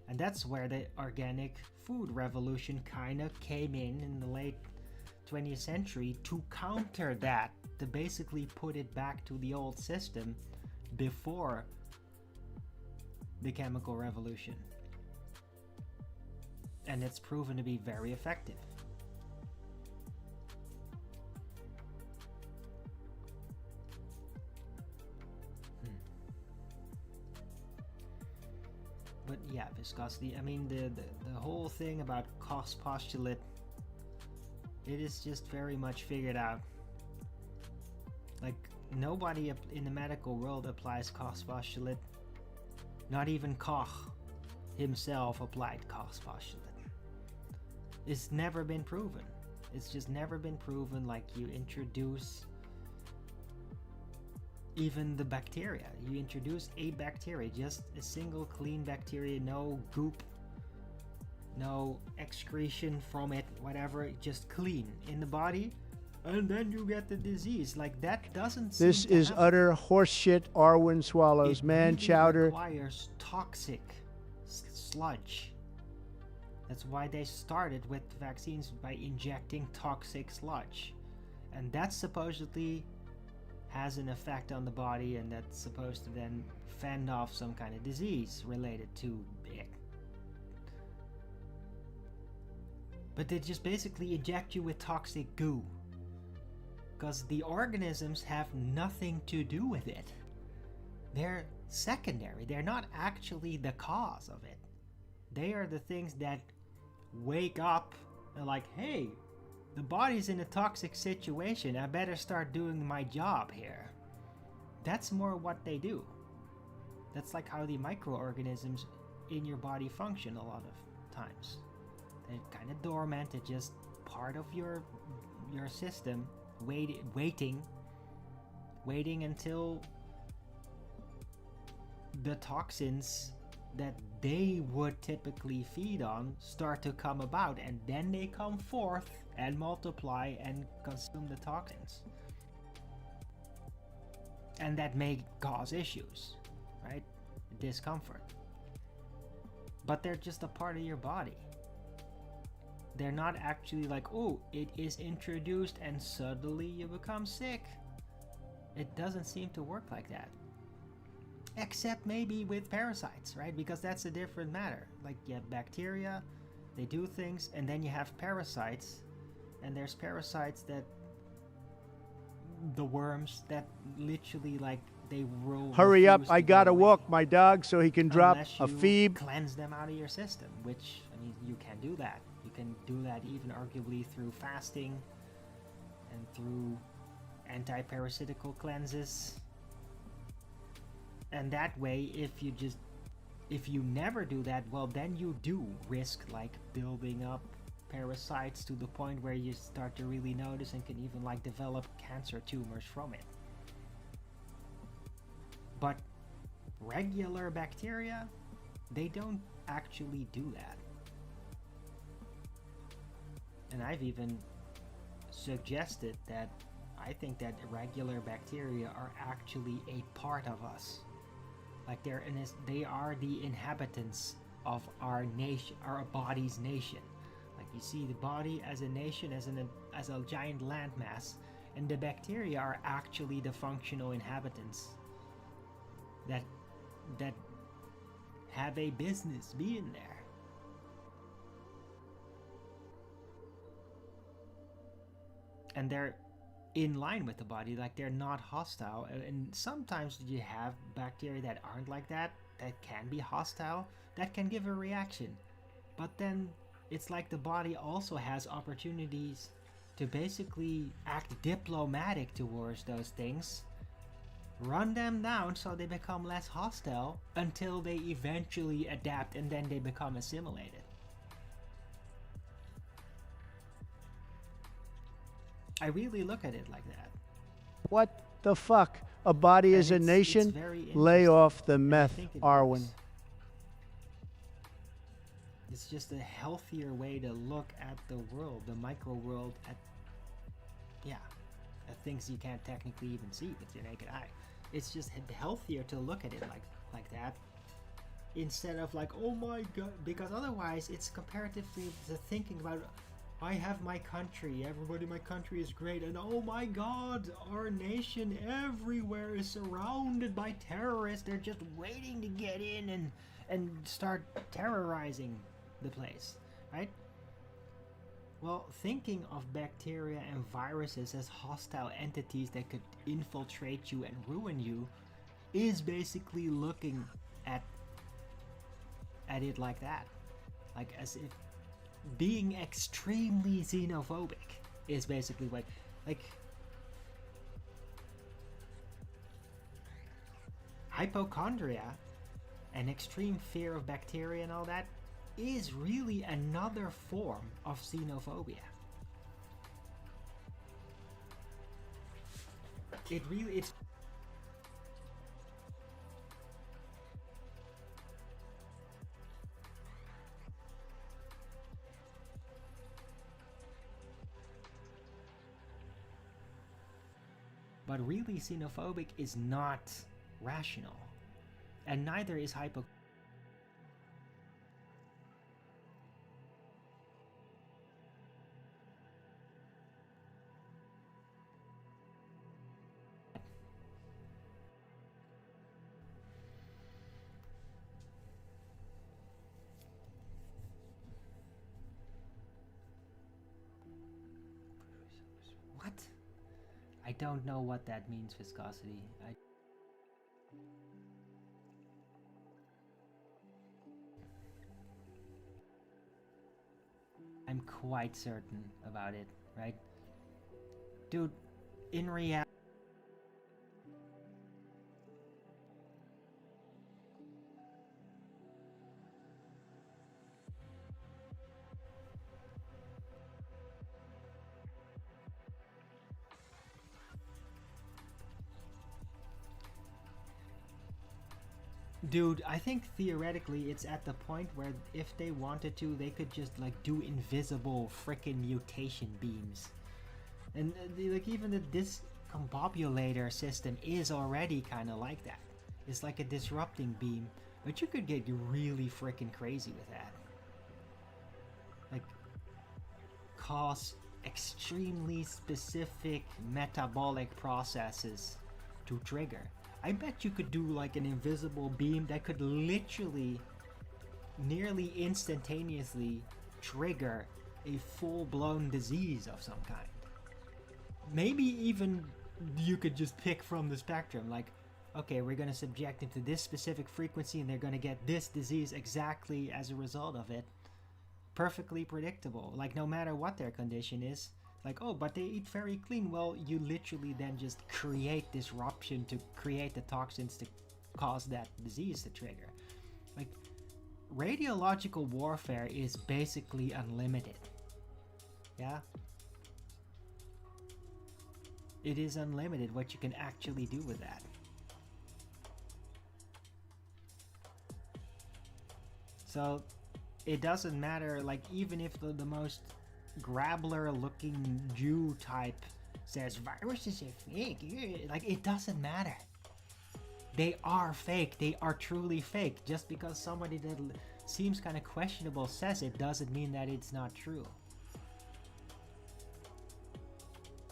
S2: And that's where the organic food revolution kind of came in the late 20th century, to counter that, to basically put it back to the old system before the chemical revolution. And it's proven to be very effective. But yeah, viscosity, I mean, the whole thing about cost postulate, it is just very much figured out. Like, nobody in the medical world applies cost postulate. Not even Koch himself applied cost postulate. It's never been proven. It's just never been proven. Like, you introduce even the bacteria. You introduce a bacteria, just a single clean bacteria, no goop, no excretion from it, whatever, just clean in the body, and then you get the disease. Like, that doesn't seem
S7: This
S2: to
S7: is
S2: happen.
S7: utter horseshit. Arwen swallows.
S2: It
S7: Man
S2: really
S7: chowder.
S2: requires toxic sludge. That's why they started with vaccines, by injecting toxic sludge, and that supposedly has an effect on the body, and that's supposed to then fend off some kind of disease related to it. But they just basically inject you with toxic goo, because the organisms have nothing to do with it. They're secondary. They're not actually the cause of it. They are the things that wake up and like, hey, the body's in a toxic situation, I better start doing my job here. That's more what they do. That's like how the microorganisms in your body function a lot of times. They're kind of dormant, they're just part of your system, waiting until the toxins that they would typically feed on start to come about, and then they come forth and multiply and consume the toxins. And that may cause issues, right? Discomfort. But they're just a part of your body. They're not actually like, oh, it is introduced and suddenly you become sick. It doesn't seem to work like that. Except maybe with parasites, right? Because that's a different matter. Like, you have bacteria, they do things, and then you have parasites. And there's parasites that, the worms that literally, like, they will
S7: Hurry up,
S2: refuse
S7: I
S2: to go
S7: gotta
S2: away
S7: walk my dog so he can drop
S2: unless
S7: a
S2: you
S7: phoebe.
S2: cleanse them out of your system, which, I mean, you can do that. You can do that even arguably through fasting and through anti-parasitical cleanses. And that way, if you never do that, well, then you do risk, like, building up parasites to the point where you start to really notice and can even, like, develop cancer tumors from it. But regular bacteria, they don't actually do that. And I've even suggested that I think that regular bacteria are actually a part of us. Like, they are the inhabitants of our nation, our body's nation. Like, You see the body as a nation, as a giant landmass, and the bacteria are actually the functional inhabitants that have a business being there. And they're in line with the body, like they're not hostile. And sometimes you have bacteria that aren't like that can be hostile, that can give a reaction. But then it's like the body also has opportunities to basically act diplomatic towards those things, run them down so they become less hostile until they eventually adapt and then they become assimilated. I really look at it like that.
S7: What the fuck? A body is a
S2: And it's
S7: nation?
S2: very
S7: Lay
S2: interesting,
S7: off the
S2: and I
S7: meth,
S2: think it
S7: Arwen.
S2: works. It's just a healthier way to look at the world, the micro world, at things you can't technically even see with your naked eye. It's just healthier to look at it like that, instead of like, oh my god, because otherwise it's comparatively to thinking about, I have my country, everybody in my country is great, and oh my god, our nation everywhere is surrounded by terrorists. They're just waiting to get in and start terrorizing the place, right? Well, thinking of bacteria and viruses as hostile entities that could infiltrate you and ruin you is basically looking at it like that. Like as if being extremely xenophobic is basically what, like, hypochondria and extreme fear of bacteria and all that is really another form of xenophobia. It's but really xenophobic is not rational, and neither is hypo. What? I don't know what that means, viscosity. I'm quite certain about it, right? Dude, in reality, dude, I think theoretically it's at the point where if they wanted to, they could just like do invisible frickin' mutation beams. And like even the discombobulator system is already kind of like that. It's like a disrupting beam, but you could get really frickin' crazy with that. Like cause extremely specific metabolic processes to trigger. I bet you could do like an invisible beam that could literally nearly instantaneously trigger a full-blown disease of some kind. Maybe even you could just pick from the spectrum, like, okay, we're gonna subject them to this specific frequency and they're gonna get this disease exactly as a result of it. Perfectly predictable, like no matter what their condition is. Like, oh, but they eat very clean. Well, you literally then just create disruption to create the toxins to cause that disease to trigger. Like, radiological warfare is basically unlimited. Yeah? It is unlimited what you can actually do with that. So, it doesn't matter, like, even if the most Grabbler looking Jew type says viruses are fake, like, it doesn't matter. They are fake. They are truly fake. Just because somebody that seems kind of questionable says it doesn't mean that it's not true.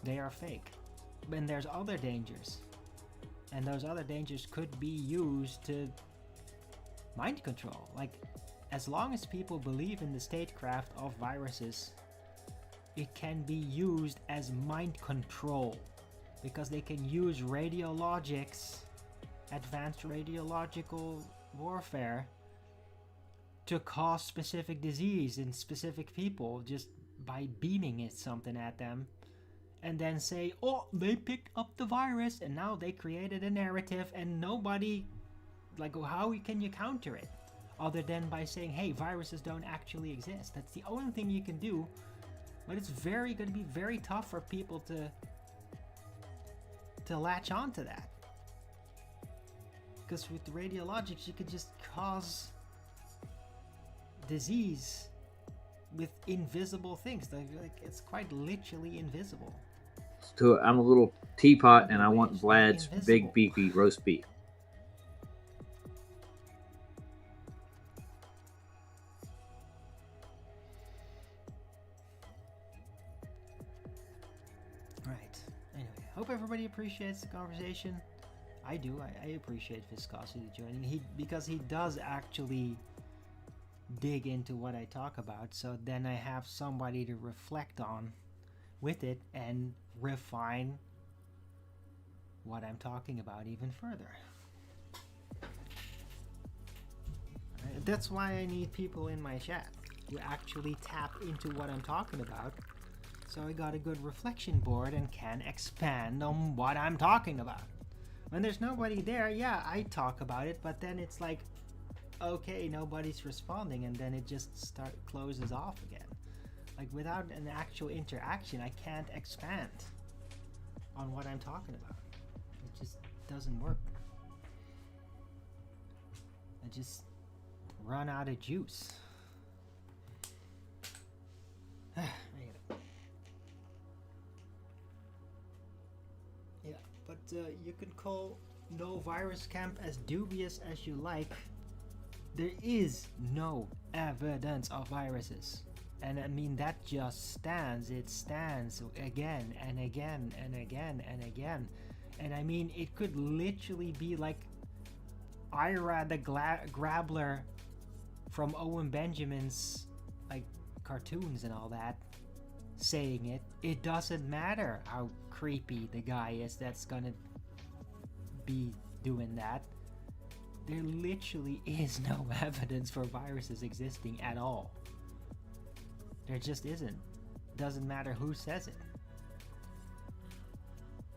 S2: They are fake. And there's other dangers. And those other dangers could be used to mind control. Like, as long as people believe in the statecraft of viruses, it can be used as mind control. Because they can use radiologics, advanced radiological warfare, to cause specific disease in specific people just by beaming it something at them. And then say, oh, they picked up the virus and now they created a narrative and nobody, like, how can you counter it? Other than by saying, hey, viruses don't actually exist. That's the only thing you can do. But it's going to be very tough for people to latch on to that. Because with the radiologics, you could just cause disease with invisible things. Like, it's quite literally invisible.
S8: So I'm a little teapot and I want Vlad's
S2: Invisible.
S8: big beefy roast beef.
S2: Right. Anyway, hope everybody appreciates the conversation. I do. I appreciate Viscosity joining. Because he does actually dig into what I talk about. So then I have somebody to reflect on with it and refine what I'm talking about even further. Right, that's why I need people in my chat who actually tap into what I'm talking about, so I got a good reflection board and can expand on what I'm talking about. When there's nobody there, yeah, I talk about it, but then it's like, okay, nobody's responding, and then it just closes off again. Like, without an actual interaction, I can't expand on what I'm talking about. It just doesn't work. I just run out of juice. Yeah, but you can call No Virus Camp as dubious as you like. There is no evidence of viruses. And I mean, that just stands. It stands again and again and again and again. And I mean, it could literally be like Ira the Grabbler from Owen Benjamin's like cartoons and all that saying it. It doesn't matter how creepy the guy is that's gonna be doing that. There literally is no evidence for viruses existing at all. There just isn't. Doesn't matter who says it.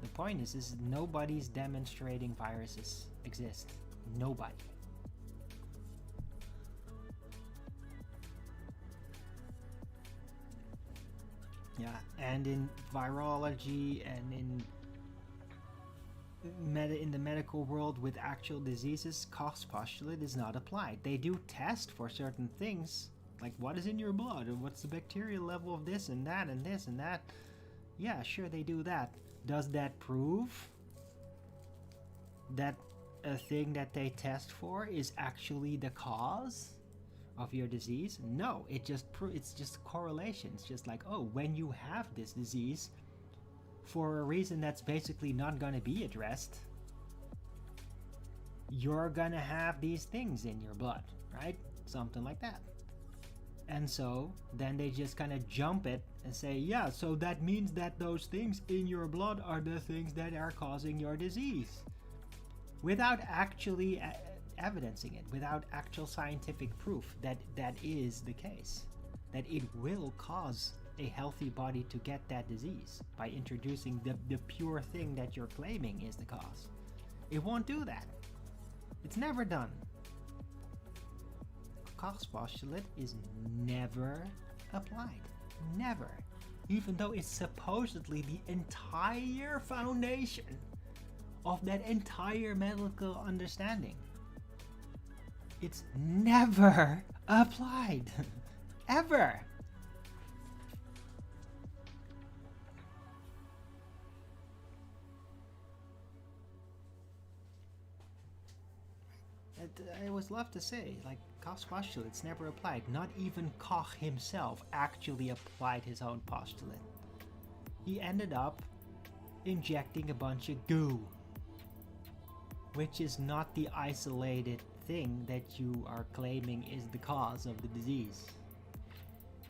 S2: The point is nobody's demonstrating viruses exist. Nobody. Yeah, and in virology and in the medical world with actual diseases, cost postulate is not applied. They do test for certain things, like what is in your blood and what's the bacterial level of this and that and this and that. Yeah, sure, they do that. Does that prove that a thing that they test for is actually the cause of your disease? No, it's just a correlation. It's just like, oh, when you have this disease, for a reason that's basically not going to be addressed, you're going to have these things in your blood, right? Something like that. And so then they just kind of jump it and say, yeah, so that means that those things in your blood are the things that are causing your disease, without actually evidencing it, without actual scientific proof that that is the case, that it will cause a healthy body to get that disease by introducing the pure thing that you're claiming is the cause. It won't do that. It's never done. Cost postulate is never applied. Never. Even though it's supposedly the entire foundation of that entire medical understanding. It's never applied. Ever. I always love to say, like, Koch's postulate's never applied. Not even Koch himself actually applied his own postulate. He ended up injecting a bunch of goo, which is not the isolated thing that you are claiming is the cause of the disease.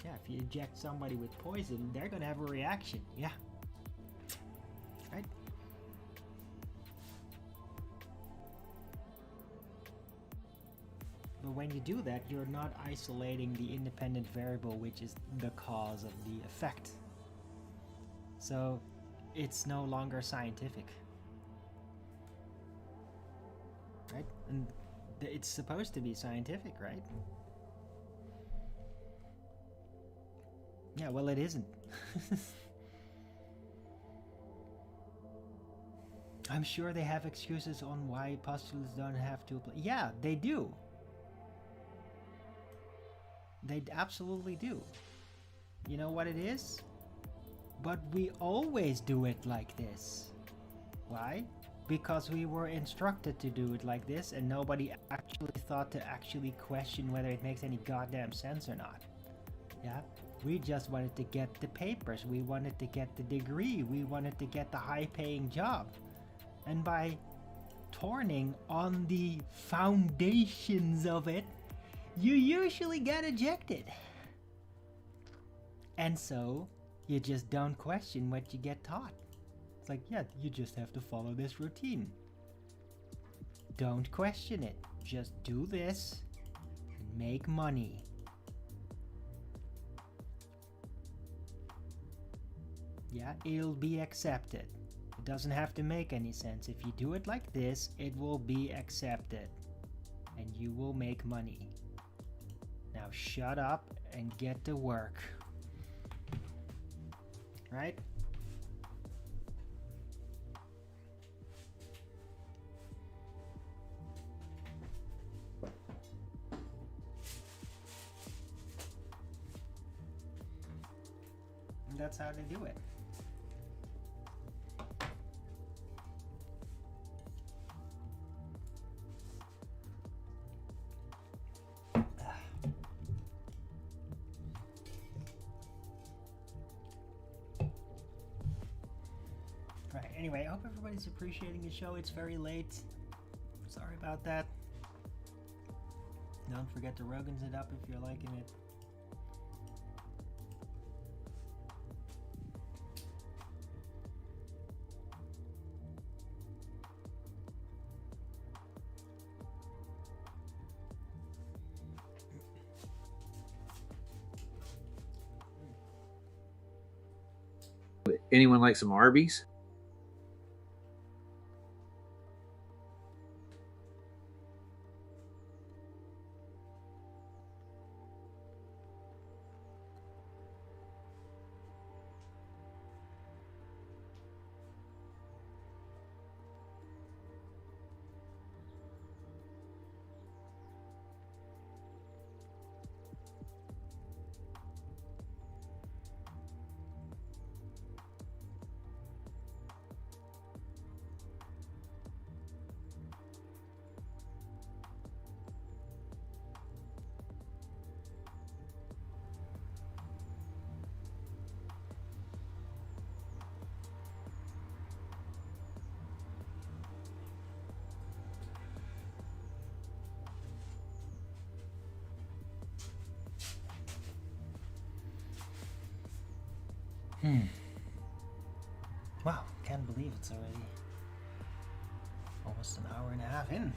S2: Yeah, if you inject somebody with poison, they're gonna have a reaction. Yeah. Right? But when you do that, you're not isolating the independent variable, which is the cause of the effect. So it's no longer scientific. Right? And it's supposed to be scientific, right? Yeah, well, it isn't. I'm sure they have excuses on why pustules don't have to apply. Yeah, they do. They absolutely do. You know what it is? But we always do it like this. Why? Because we were instructed to do it like this, and nobody actually thought to actually question whether it makes any goddamn sense or not. Yeah? We just wanted to get the papers, we wanted to get the degree, we wanted to get the high-paying job. And by turning on the foundations of it, you usually get ejected. And so, you just don't question what you get taught. It's like, yeah, you just have to follow this routine. Don't question it. Just do this and make money. Yeah, it'll be accepted. It doesn't have to make any sense. If you do it like this, it will be accepted. And you will make money. Now shut up and get to work. Right? And that's how they do it. Right, anyway, I hope everybody's appreciating the show. It's very late. Sorry about that. Don't forget to Rogan's it up if you're liking it.
S8: Anyone like some Arby's?
S2: Wow, can't believe it's already almost an hour and a half in.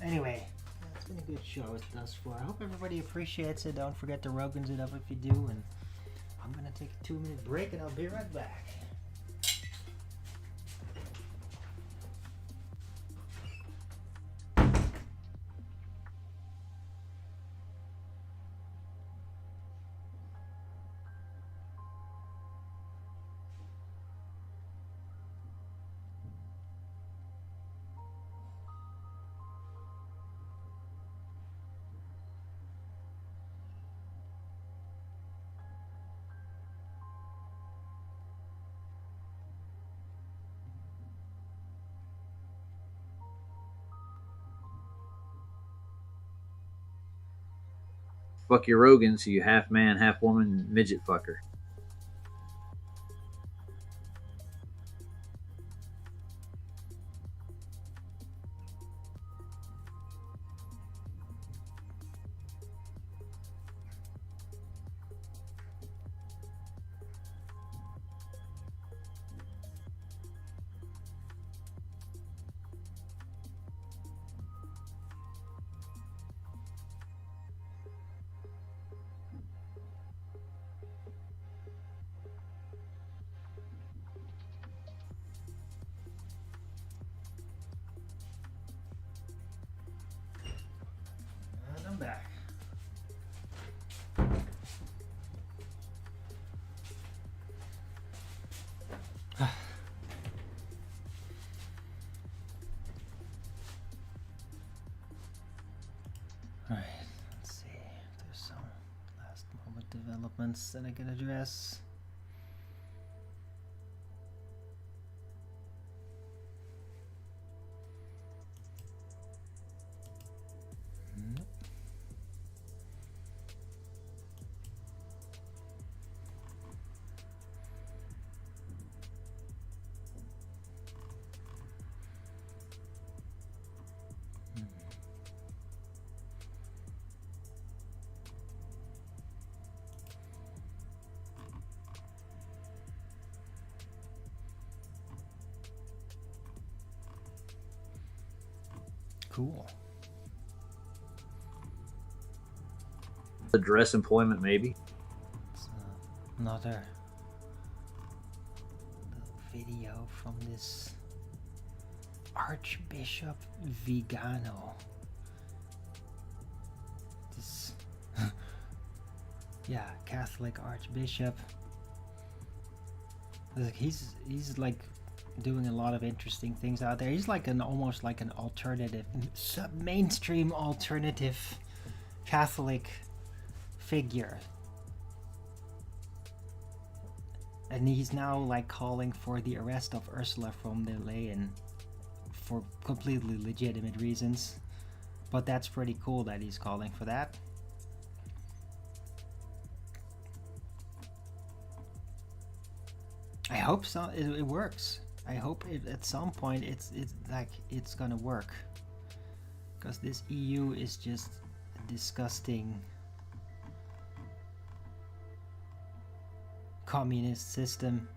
S2: Anyway, it's been a good show thus far. I hope everybody appreciates it. Don't forget to Rogan's it up if you do. And I'm gonna take a 2-minute break and I'll be right back.
S8: Fuck your Rogan, so you half man, half woman, midget fucker.
S2: And I'm back. Alright, let's see if there's some last moment developments that I can address. Nope. Cool.
S8: Address employment, maybe.
S2: It's another little video from this Archbishop Vigano. This, yeah, Catholic Archbishop. Like he's like doing a lot of interesting things out there. He's like almost like an alternative, mainstream alternative Catholic figure. And he's now like calling for the arrest of Ursula von der Leyen for completely legitimate reasons. But that's pretty cool that he's calling for that. I hope so. It works. I hope at some point it's gonna work, because this EU is just a disgusting communist system,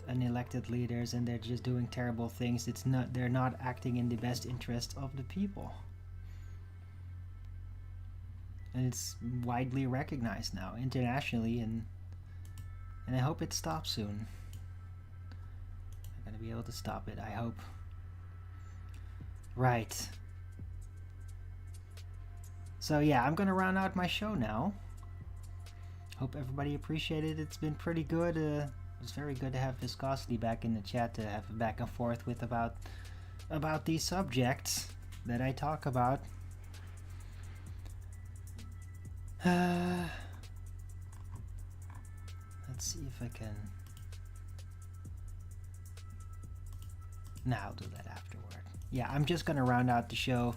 S2: unelected leaders, and they're just doing terrible things. They're not acting in the best interest of the people, and it's widely recognized now internationally, and I hope it stops soon. I'm gonna be able to stop it, I hope. Right. So yeah, I'm gonna round out my show now. Hope everybody appreciated it. It's been pretty good. It was very good to have Viscosity back in the chat to have a back and forth with about these subjects that I talk about. Let's see if I can. Nah, I'll do that afterward. Yeah, I'm just gonna round out the show.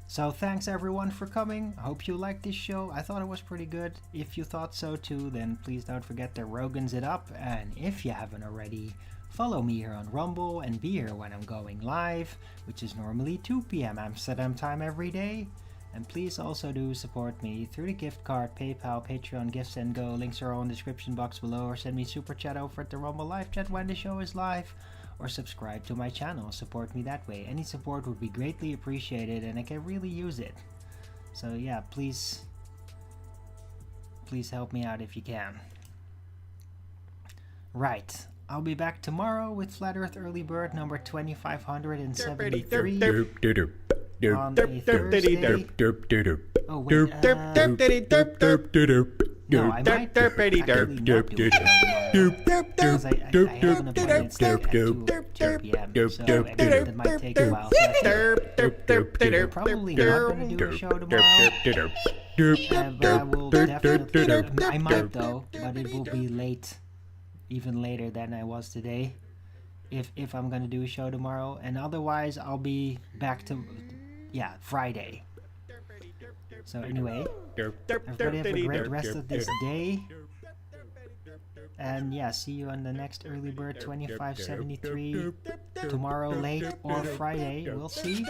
S2: So thanks everyone for coming. I hope you liked this show. I thought it was pretty good. If you thought so too, then please don't forget to Rogan's it up. And if you haven't already, follow me here on Rumble and be here when I'm going live, which is normally 2 p.m. Amsterdam time every day. And please also do support me through the gift card, PayPal, Patreon, Gifts and Go. Links are all in the description box below, or send me super chat over at the Rumble live chat when the show is live, or subscribe to my channel. Support me that way. Any support would be greatly appreciated, and I can really use it. So yeah, please help me out if you can. Right, I'll be back tomorrow with Flat Earth Early Bird number 2573 on a Thursday. Oh wait, no, I might actually not do it tomorrow, because I have an appointment start at 2 p.m. So it might take a while. So I'm probably not gonna do a show tomorrow. But I will definitely. I might though, but it will be late, even later than I was today. If I'm gonna do a show tomorrow, and otherwise I'll be back to Friday. So anyway, everybody have a great rest of this day. And yeah, see you on the next Early Bird 2573 tomorrow late or Friday, we'll see.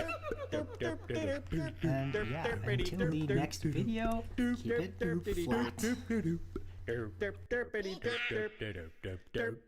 S2: And yeah, until the next video, keep it flat.
S9: Derp.